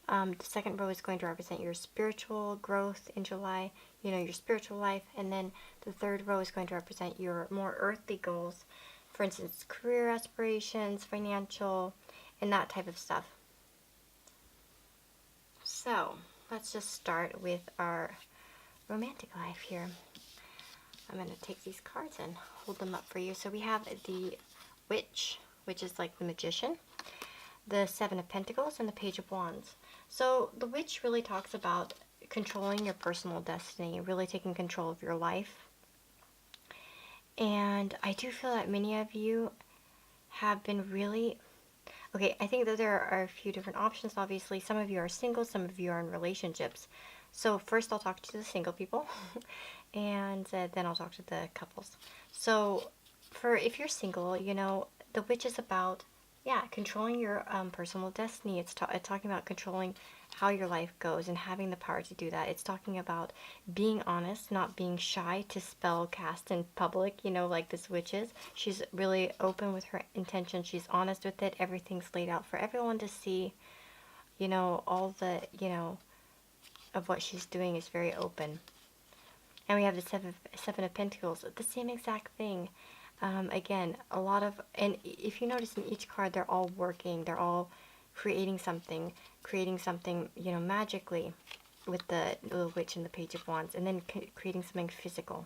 The second row is going to represent your spiritual growth in July, your spiritual life. And then the third row is going to represent your more earthly goals. For instance, career aspirations, financial, and that type of stuff. So, let's just start with our romantic life here. I'm going to take these cards and hold them up for you. So we have the Witch, which is like the magician, the Seven of Pentacles, and the Page of Wands. So the Witch really talks about controlling your personal destiny, really taking control of your life. And I do feel that many of you have been really... Okay, I think that there are a few different options, obviously. Some of you are single, some of you are in relationships. So first I'll talk to the single people, and then I'll talk to the couples. So if you're single, the Witch is about... yeah, controlling your personal destiny. It's talking about controlling how your life goes and having the power to do that. It's talking about being honest, not being shy to spell cast in public, like this witch is. She's really open with her intention. She's honest with it. Everything's laid out for everyone to see. All the, of what she's doing is very open. And we have the Seven of Pentacles, the same exact thing. Again, a lot of, and if you notice in each card, they're all working, they're all creating something, magically with the Witch and the Page of Wands, and then creating something physical.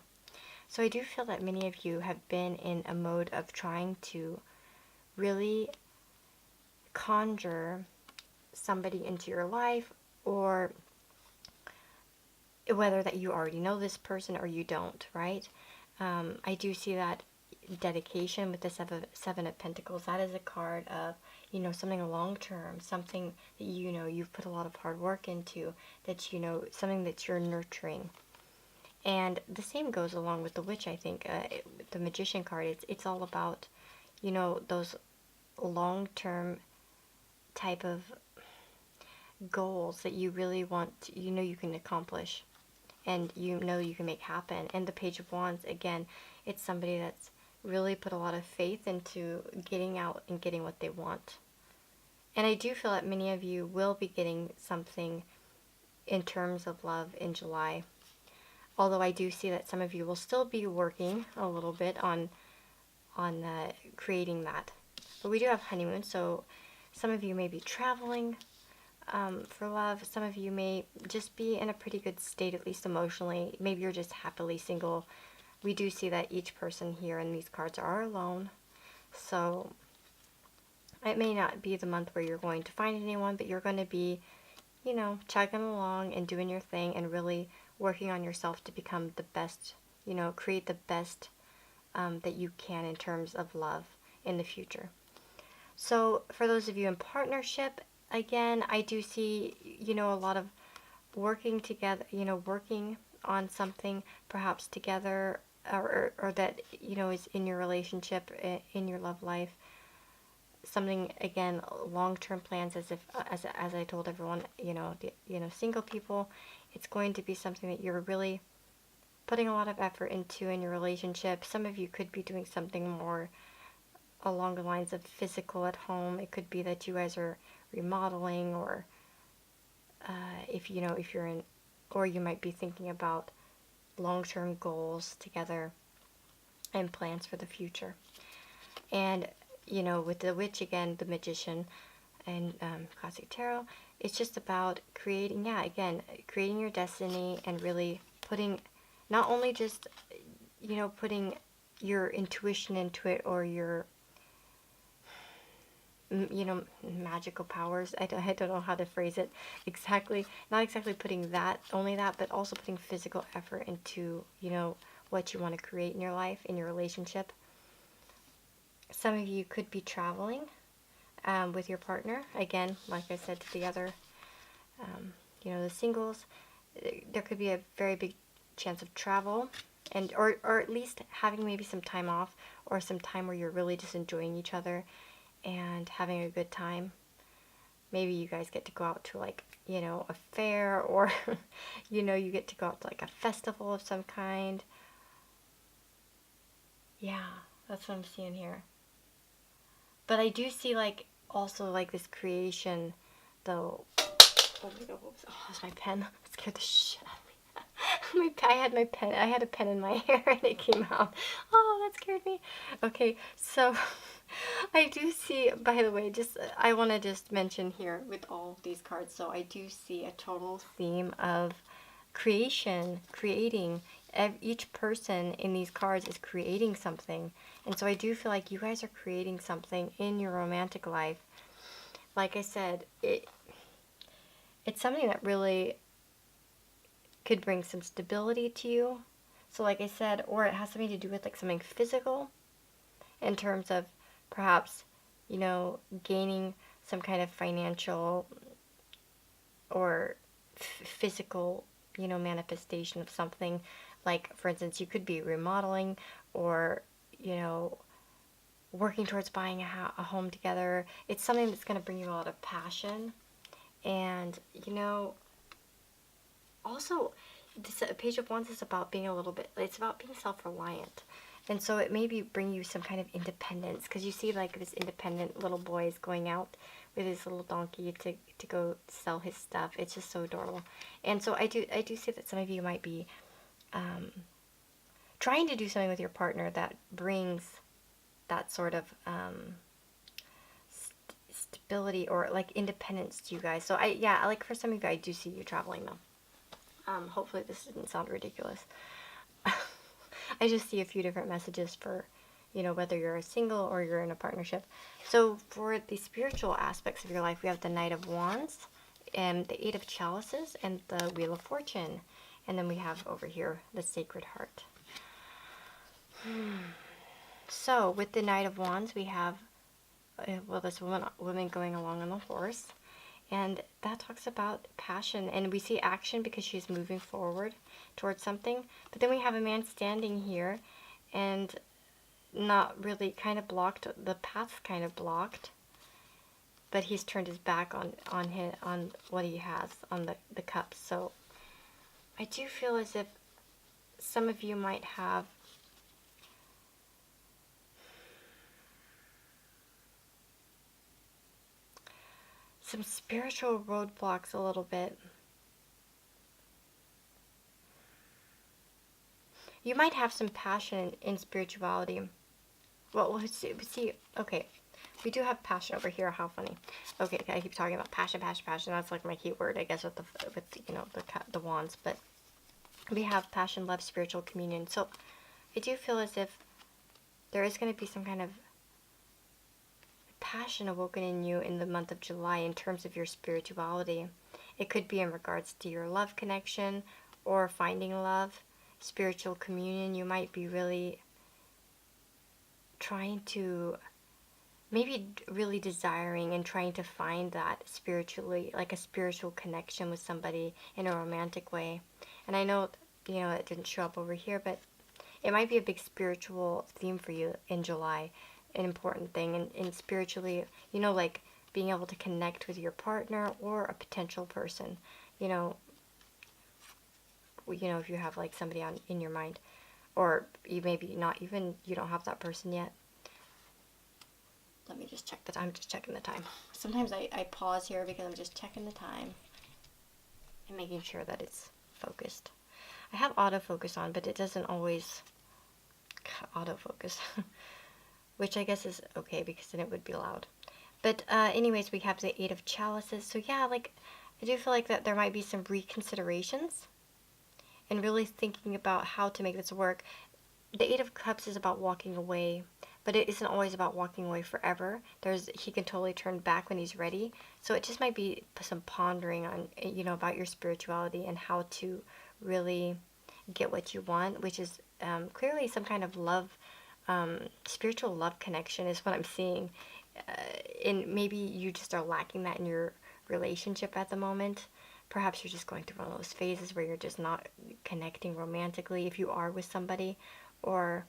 So I do feel that many of you have been in a mode of trying to really conjure somebody into your life, or whether that you already know this person or you don't, right? I do see that dedication with the Seven of Pentacles. That is a card of, something long term, something that you've put a lot of hard work into, that something that you're nurturing. And the same goes along with the Witch, I think. The Magician card, it's all about, those long term type of goals that you really want to, you can accomplish, and you can make happen. And the Page of Wands, again, it's somebody that's really put a lot of faith into getting out and getting what they want. And I do feel that many of you will be getting something in terms of love in July. Although I do see that some of you will still be working a little bit on creating that. But we do have honeymoon, so some of you may be traveling for love. Some of you may just be in a pretty good state, at least emotionally. Maybe you're just happily single. We do see that each person here in these cards are alone. So it may not be the month where you're going to find anyone, but you're going to be, chugging along and doing your thing and really working on yourself to become the best, create the best that you can in terms of love in the future. So for those of you in partnership, again, I do see, a lot of working together, working on something perhaps together, or that, is in your relationship, in your love life. Something, again, long-term plans, as if, as I told everyone, single people, it's going to be something that you're really putting a lot of effort into in your relationship. Some of you could be doing something more along the lines of physical at home. It could be that you guys are remodeling, or if you're in, or you might be thinking about long-term goals together and plans for the future. And with the witch, again, the magician, and Classic Tarot, it's just about creating, creating your destiny, and really putting, not only just, putting your intuition into it, or your, magical powers. I don't know how to phrase it exactly. Not exactly putting only that, but also putting physical effort into, what you want to create in your life, in your relationship. Some of you could be traveling with your partner. Again, like I said to the other, the singles, there could be a very big chance of travel, and or at least having maybe some time off, or some time where you're really just enjoying each other and having a good time. Maybe you guys get to go out to, like, a fair, or you get to go out to, like, a festival of some kind. Yeah, that's what I'm seeing here. But I do see, like, also, like, this creation, though. Oh my god, what was, oh, that's my pen. It scared the shit out of me. I had my pen. I had a pen in my hair and it came out. Oh, that scared me. Okay, so I do see, by the way, just I want to just mention here with all these cards. So I do see a total theme of creation, creating. Each person in these cards is creating something. And so I do feel like you guys are creating something in your romantic life. Like I said, it's something that really could bring some stability to you. So like I said, or it has something to do with, like, something physical, in terms of perhaps, gaining some kind of financial or physical, manifestation of something. Like, for instance, you could be remodeling, or, working towards buying a home together. It's something that's going to bring you a lot of passion. And, also, this Page of Wands is about being a little bit, it's about being self-reliant. And so it maybe bring you some kind of independence, because you see, like, this independent little boy is going out with his little donkey to go sell his stuff. It's just so adorable. And so I do see that some of you might be trying to do something with your partner that brings that sort of stability, or, like, independence to you guys. So like, for some of you, I do see you traveling, though. Hopefully this didn't sound ridiculous. I just see a few different messages for, whether you're a single or you're in a partnership. So for the spiritual aspects of your life, we have the Knight of Wands, and the Eight of Chalices, and the Wheel of Fortune. And then we have over here the Sacred Heart. So with the Knight of Wands, we have, this woman going along on a horse. And that talks about passion. And we see action because she's moving forward towards something. But then we have a man standing here and not really, kind of blocked. The path's kind of blocked. But he's turned his back on what he has, on the cups. So I do feel as if some of you might have some spiritual roadblocks a little bit. You might have some passion in spirituality. Well, let's see. Okay, we do have passion over here. How funny. Okay, I keep talking about passion, passion, passion. That's like my key word, I guess, with the wands. But we have passion, love, spiritual communion. So I do feel as if there is going to be some kind of passion awoken in you in the month of July in terms of your spirituality. It could be in regards to your love connection, or finding love, spiritual communion. You might be really trying to maybe really desiring and trying to find that spiritually, like a spiritual connection with somebody in a romantic way. And I know, it didn't show up over here, but it might be a big spiritual theme for you in July, an important thing. And spiritually, like being able to connect with your partner or a potential person, you know, if you have like somebody in your mind, or you maybe not even, you don't have that person yet. Let me just check the time. I'm just checking the time. Sometimes I pause here because I'm just checking the time and making sure that it's focused. I have autofocus on, but it doesn't always autofocus, which I guess is okay because then it would be loud. But anyways, we have the Eight of Chalices. So yeah, like I do feel like that there might be some reconsiderations and really thinking about how to make this work. The Eight of Cups is about walking away, but it isn't always about walking away forever. He can totally turn back when he's ready. So it just might be some pondering on, about your spirituality and how to really get what you want, which is clearly some kind of love, spiritual love connection is what I'm seeing. And maybe you just are lacking that in your relationship at the moment. Perhaps you're just going through one of those phases where you're just not connecting romantically if you are with somebody, or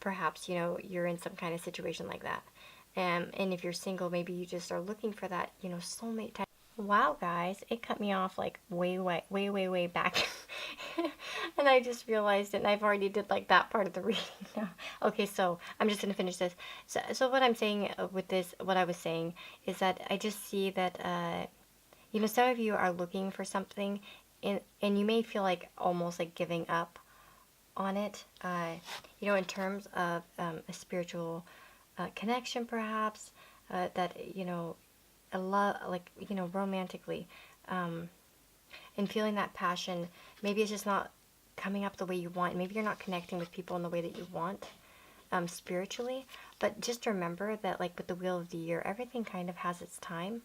perhaps you're in some kind of situation like that. And if you're single, maybe you just are looking for that soulmate type. Wow, guys, it cut me off like way, way, way, way, way back. And I just realized it, and I've already did like that part of the reading now. Okay, so I'm just going to finish this. So what I'm saying with this, what I was saying, is that I just see that, some of you are looking for something, and you may feel like almost like giving up on it, in terms of a spiritual connection, perhaps, that, a love, like, romantically, um, and feeling that passion. Maybe it's just not coming up the way you want. Maybe you're not connecting with people in the way that you want, spiritually. But just remember that, like with the Wheel of the Year, everything kind of has its time.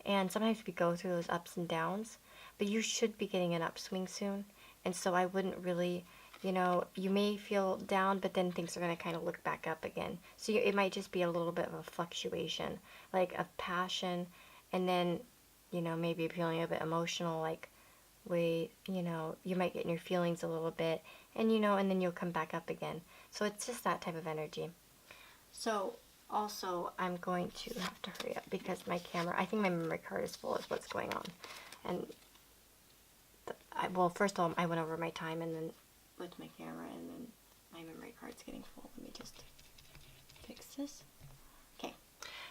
And sometimes we go through those ups and downs, but you should be getting an upswing soon. And so I wouldn't really, you may feel down, but then things are going to kind of look back up again. So it might just be a little bit of a fluctuation, like of passion, and then, maybe feeling a bit emotional, like, wait, you might get in your feelings a little bit, and, and then you'll come back up again. So it's just that type of energy. So also, I'm going to have to hurry up because my camera, I think my memory card is full is what's going on. And, well, first of all, I went over my time, and then with my camera, and then my memory card's getting full. Let me just fix this. Okay.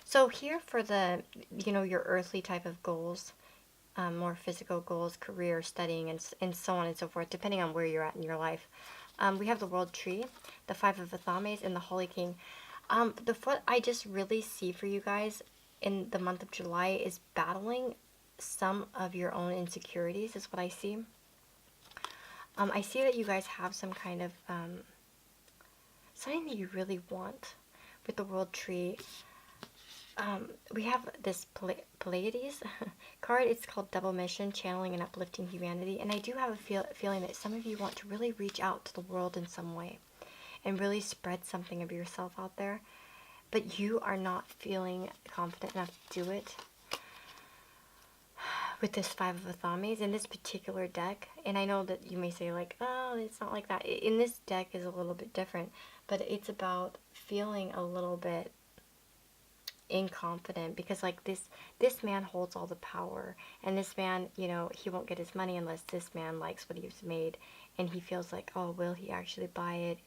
So here for the, your earthly type of goals, more physical goals, career, studying, and so on and so forth, depending on where you're at in your life. We have the World Tree, the Five of Athames, and the Holy King. What I just really see for you guys in the month of July is battling some of your own insecurities, is what I see. I see that you guys have some kind of something that you really want with the World Tree. We have this Pleiades card. It's called Double Mission, Channeling and Uplifting Humanity. And I do have a feeling that some of you want to really reach out to the world in some way and really spread something of yourself out there. But you are not feeling confident enough to do it with this Five of Athames in this particular deck. And I know that you may say like, oh, it's not like that. In this deck is a little bit different, but it's about feeling a little bit inconfident because like this man holds all the power, and this man, he won't get his money unless this man likes what he's made, and he feels like, oh, will he actually buy it,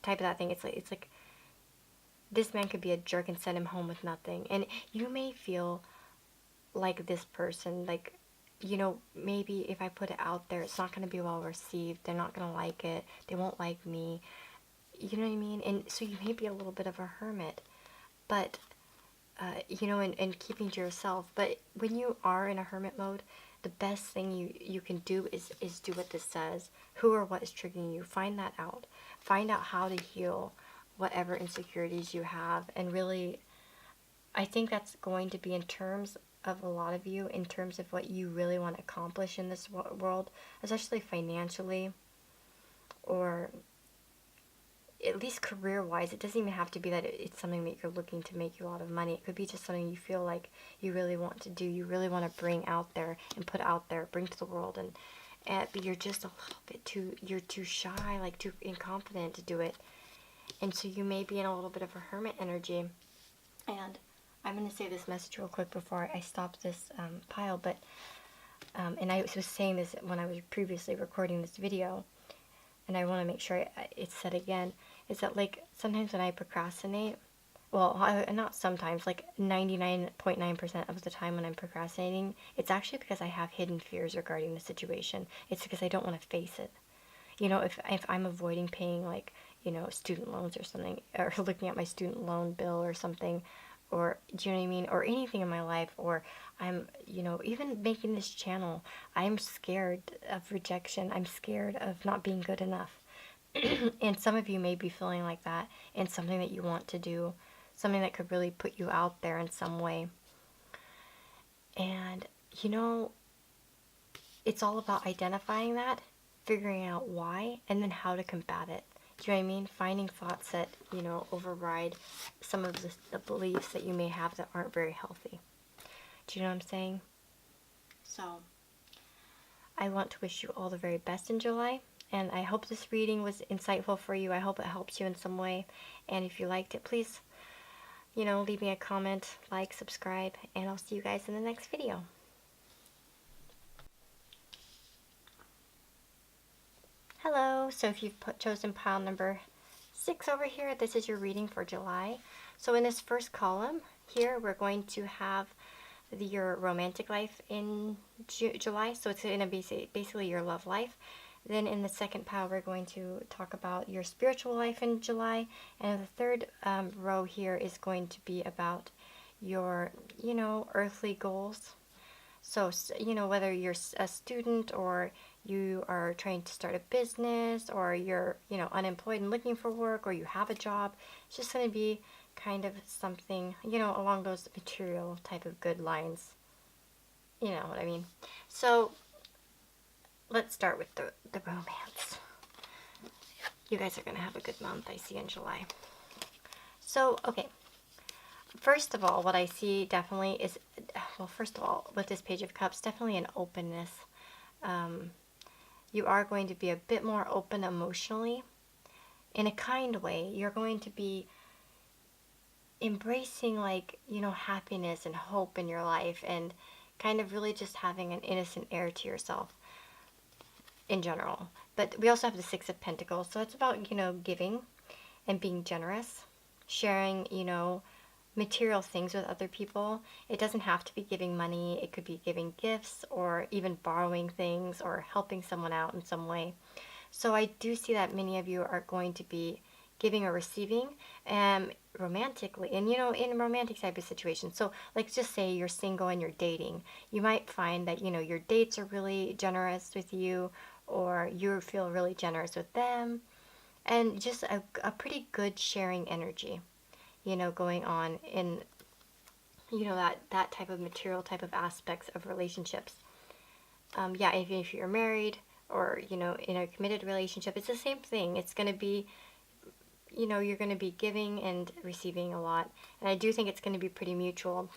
type of that thing. It's like this man could be a jerk and send him home with nothing. And you may feel like this person, like, maybe if I put it out there, it's not going to be well received. They're not going to like it. They won't like me. You know what I mean? And so you may be a little bit of a hermit, but, and keeping to yourself. But when you are in a hermit mode, the best thing you can do is do what this says. Who or what is triggering you? Find that out. Find out how to heal whatever insecurities you have. And really, I think that's going to be in terms of a lot of you, in terms of what you really want to accomplish in this world, especially financially, or at least career-wise, it doesn't even have to be that it's something that you're looking to make you a lot of money. It could be just something you feel like you really want to do, you really want to bring out there and put out there, bring to the world, but you're just a little bit you're too shy, like too incompetent to do it. And so you may be in a little bit of a hermit energy. And I'm going to say this message real quick before I stop this pile, but, and I was saying this when I was previously recording this video, and I want to make sure it's said again, is that, like, sometimes when I procrastinate, well, not sometimes, like 99.9% of the time when I'm procrastinating, it's actually because I have hidden fears regarding the situation. It's because I don't want to face it. You know, if I'm avoiding paying, like, you know, student loans or something, or looking at my student loan bill or something, or, do you know what I mean, or anything in my life, or I'm, you know, even making this channel, I'm scared of rejection. I'm scared of not being good enough. And some of you may be feeling like that in something that you want to do, something that could really put you out there in some way. And, you know, it's all about identifying that, figuring out why, and then how to combat it. Do you know what I mean? Finding thoughts that, you know, override some of the beliefs that you may have that aren't very healthy. Do you know what I'm saying? So, I want to wish you all the very best in July. And I hope this reading was insightful for you. I hope it helps you in some way. And if you liked it, please, you know, leave me a comment, like, subscribe, and I'll see you guys in the next video. Hello, so if you've chosen pile number 6 over here, this is your reading for July. So in this first column here, we're going to have your romantic life in July. So it's going to be basically your love life. Then in the second pile, we're going to talk about your spiritual life in July. And the third row here is going to be about your, you know, earthly goals. So, you know, whether you're a student or you are trying to start a business, or you're, you know, unemployed and looking for work, or you have a job, it's just going to be kind of something, you know, along those material type of good lines. You know what I mean? So, let's start with the romance. You guys are going to have a good month, I see, in July. So, okay. First of all, what I see definitely is, well, first of all, with this Page of Cups, definitely an openness. You are going to be a bit more open emotionally in a kind way. You're going to be embracing, like, you know, happiness and hope in your life, and kind of really just having an innocent air to yourself in general. But we also have the Six of Pentacles, so it's about, you know, giving and being generous, sharing, you know, material things with other people. It doesn't have to be giving money. It could be giving gifts, or even borrowing things, or helping someone out in some way. So I do see that many of you are going to be giving or receiving romantically, and, you know, in romantic type of situations. So, like, just say you're single and you're dating, you might find that, you know, your dates are really generous with you, or you feel really generous with them, and just a pretty good sharing energy, you know, going on in, you know, that type of material type of aspects of relationships. Yeah, if you're married, or, you know, in a committed relationship, it's the same thing. It's going to be, you know, you're going to be giving and receiving a lot. And I do think it's going to be pretty mutual.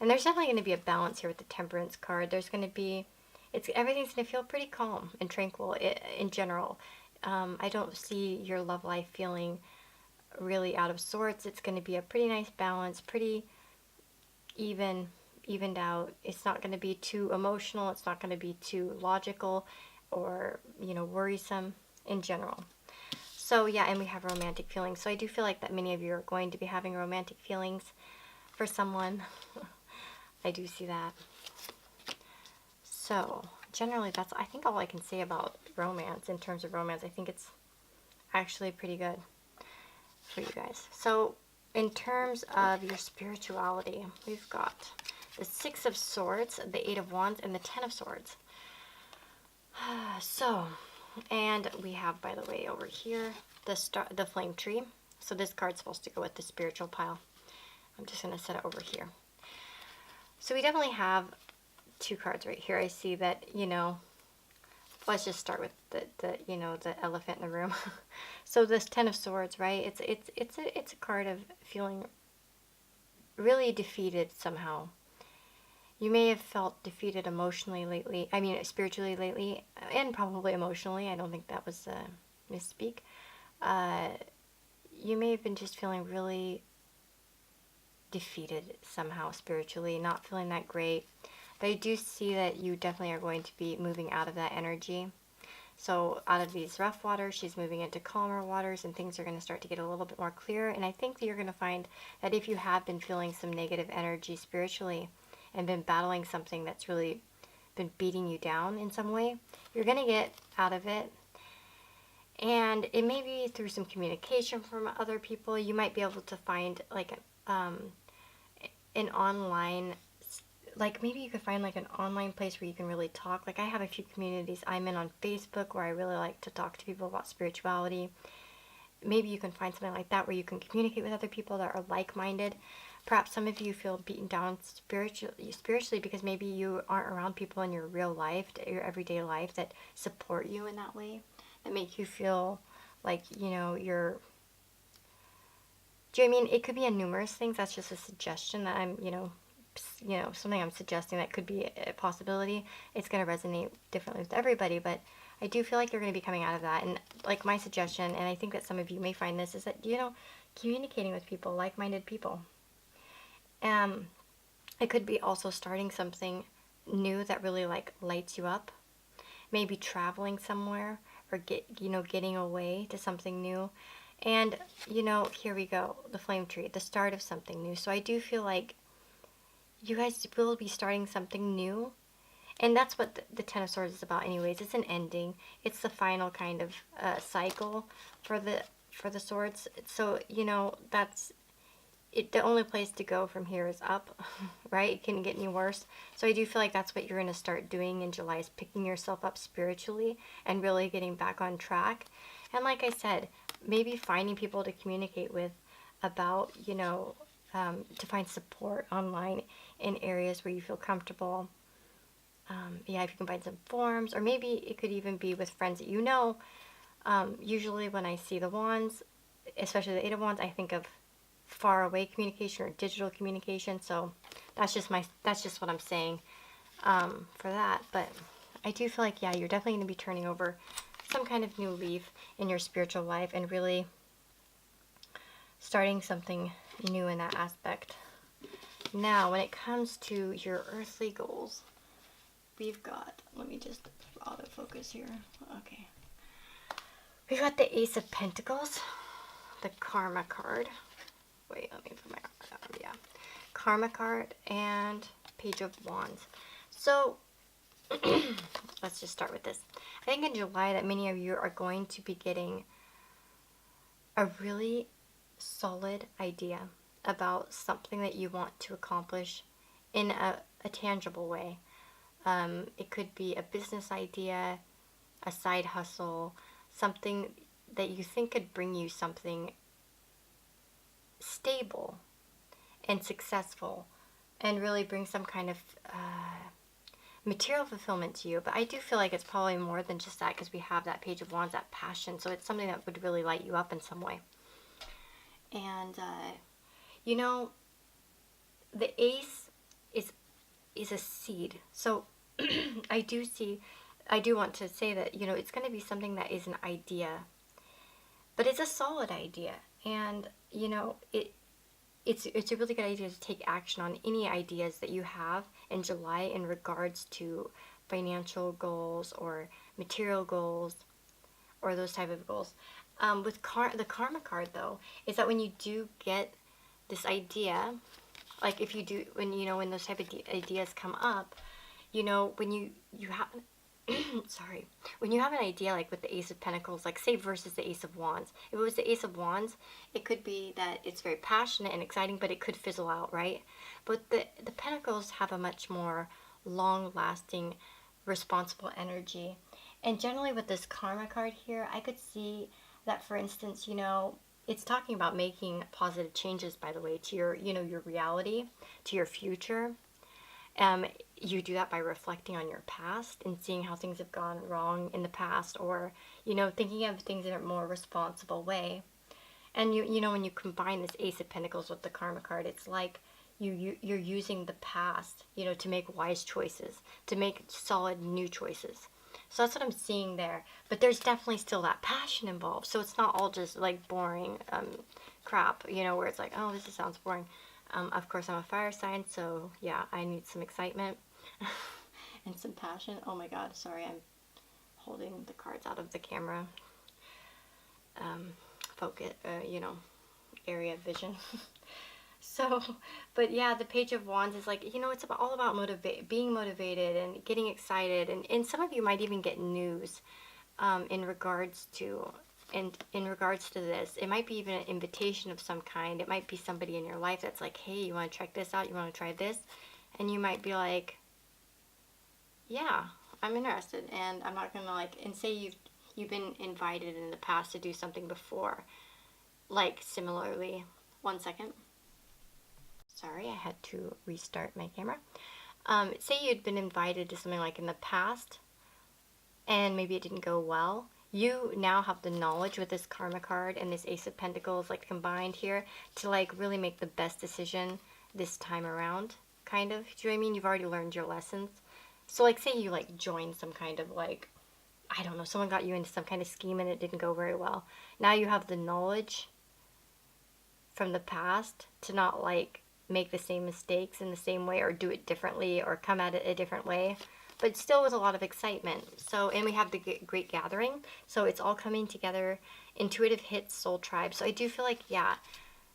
And there's definitely going to be a balance here with the Temperance card. There's going to be, everything's going to feel pretty calm and tranquil in general. I don't see your love life feeling really out of sorts. It's going to be a pretty nice balance, pretty evened out. It's not going to be too emotional. It's not going to be too logical or, you know, worrisome in general. So yeah, and we have romantic feelings. So I do feel like that many of you are going to be having romantic feelings for someone. I do see that. So generally, that's, I think, all I can say about romance. In terms of romance, I think it's actually pretty good for you guys. So in terms of your spirituality, we've got the Six of Swords, the Eight of Wands, and the Ten of Swords. So, and we have, by the way, over here, the Flame Tree. So this card's supposed to go with the spiritual pile. I'm just going to set it over here. So we definitely have two cards right here. I see that, you know, let's just start with the elephant in the room. So this Ten of Swords, right? It's a card of feeling really defeated somehow. You may have felt defeated emotionally lately. I mean, spiritually lately, and probably emotionally. I don't think that was a misspeak. Uh, you may have been just feeling really defeated somehow spiritually, not feeling that great. But I do see that you definitely are going to be moving out of that energy. So out of these rough waters, she's moving into calmer waters, and things are going to start to get a little bit more clear. And I think that you're going to find that if you have been feeling some negative energy spiritually and been battling something that's really been beating you down in some way, you're going to get out of it. And it may be through some communication from other people. You might be able to find like an online, like maybe you could find like an online place where you can really talk. Like I have a few communities I'm in on Facebook where I really like to talk to people about spirituality. Maybe you can find something like that where you can communicate with other people that are like-minded. Perhaps some of you feel beaten down spiritually because maybe you aren't around people in your real life, your everyday life, that support you in that way, that make you feel like, you're... Do you know what I mean? It could be a numerous things. That's just a suggestion that I'm, something I'm suggesting that could be a possibility. It's going to resonate differently with everybody, but I do feel like you're going to be coming out of that. And like my suggestion, and I think that some of you may find this, is that, communicating with people, like-minded people. It could be also starting something new that really like lights you up. Maybe traveling somewhere or getting away to something new. And, here we go, the flame tree, the start of something new. So I do feel like you guys will be starting something new. And that's what the Ten of Swords is about anyways. It's an ending. It's the final kind of cycle for the swords. So, that's it. The only place to go from here is up, right? It couldn't get any worse. So I do feel like that's what you're going to start doing in July, is picking yourself up spiritually and really getting back on track. And like I said, maybe finding people to communicate with about, to find support online in areas where you feel comfortable. If you can find some forums, or maybe it could even be with friends that you know. Usually when I see the wands, especially the Eight of Wands, I think of far away communication or digital communication. So that's just what I'm saying for that. But I do feel like, you're definitely going to be turning over some kind of new leaf in your spiritual life and really starting something new in that aspect. Now, when it comes to your earthly goals, we've got, let me just autofocus here. Okay. We've got the Ace of Pentacles, the Karma card. Wait, let me put my card on. Yeah. Karma card and Page of Wands. So, let's just start with this. I think in July that many of you are going to be getting a really solid idea about something that you want to accomplish in a tangible way. It could be a business idea, a side hustle, something that you think could bring you something stable and successful and really bring some kind of material fulfillment to you. But I do feel like it's probably more than just that, because we have that Page of Wands, that passion. So it's something that would really light you up in some way. And, the Ace is a seed. So I do want to say that, it's going to be something that is an idea, but it's a solid idea. And, it's a really good idea to take action on any ideas that you have in July in regards to financial goals or material goals or those type of goals. With the Karma card, though, is that when you do get this idea, like if you do, when those type of ideas come up, when you have, sorry, when you have an idea, like with the Ace of Pentacles, like say versus the Ace of Wands. If it was the Ace of Wands, it could be that it's very passionate and exciting, but it could fizzle out, right? But the Pentacles have a much more long-lasting, responsible energy. And generally with this Karma card here, I could see that, for instance, it's talking about making positive changes, by the way, to your, your reality, to your future. you do that by reflecting on your past and seeing how things have gone wrong in the past, or, you know, thinking of things in a more responsible way. And you know, when you combine this Ace of Pentacles with the Karma card, it's like you're using the past, you know, to make wise choices, to make solid new choices. So that's what I'm seeing there. But there's definitely still that passion involved. So it's not all just like boring crap, you know, where it's like, oh, this just sounds boring. Of course, I'm a fire sign, so yeah, I need some excitement and some passion. Oh my God, sorry, I'm holding the cards out of the camera. Focus, you know, area of vision. So, but yeah, the Page of Wands is like, you know, it's all about being motivated and getting excited. And some of you might even get news in regards to, and in regards to this. It might be even an invitation of some kind. It might be somebody in your life that's like, hey, you want to check this out? You want to try this? And you might be like, yeah, I'm interested. And I'm not going to like, and say you've been invited in the past to do something before. Like similarly, one second. Sorry, I had to restart my camera. Say you'd been invited to something like in the past, and maybe it didn't go well. You now have the knowledge with this Karma card and this Ace of Pentacles like combined here to like really make the best decision this time around, kind of. Do you know what I mean? You've already learned your lessons. So like say you like joined some kind of like, I don't know, someone got you into some kind of scheme and it didn't go very well. Now you have the knowledge from the past to not like make the same mistakes in the same way or do it differently or come at it a different way, but still with a lot of excitement. So, and we have the Great Gathering, so it's all coming together. Intuitive hits, Soul Tribe. So I do feel like, yeah,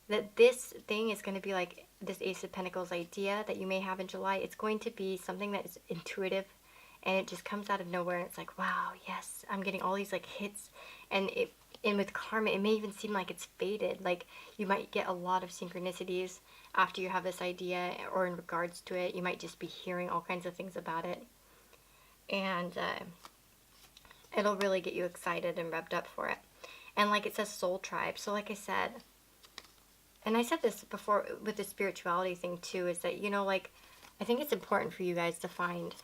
that this thing is going to be like this Ace of Pentacles idea that you may have in July. It's going to be something that is intuitive and it just comes out of nowhere and it's like, wow, yes, I'm getting all these like hits. And with karma, it may even seem like it's fated. Like you might get a lot of synchronicities after you have this idea or in regards to it. You might just be hearing all kinds of things about it. And it'll really get you excited and revved up for it. And like it says Soul Tribe. So like I said, and I said this before with the spirituality thing too, is that, you know, like I think it's important for you guys to find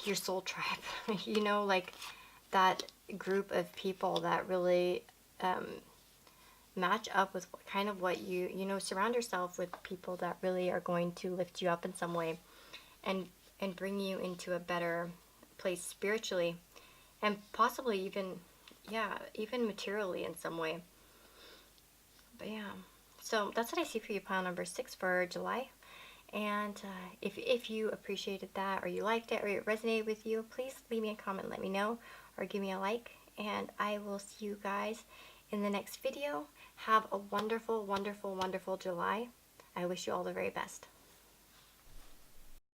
your soul tribe. You know, like that group of people that really match up with kind of what you know, surround yourself with people that really are going to lift you up in some way and bring you into a better place spiritually and possibly even, yeah, even materially in some way. But yeah, so that's what I see for you, pile number 6 for July. And if you appreciated that or you liked it or it resonated with you, please leave me a comment, let me know, or give me a like. And I will see you guys in the next video. Have a wonderful, wonderful, wonderful July. I wish you all the very best.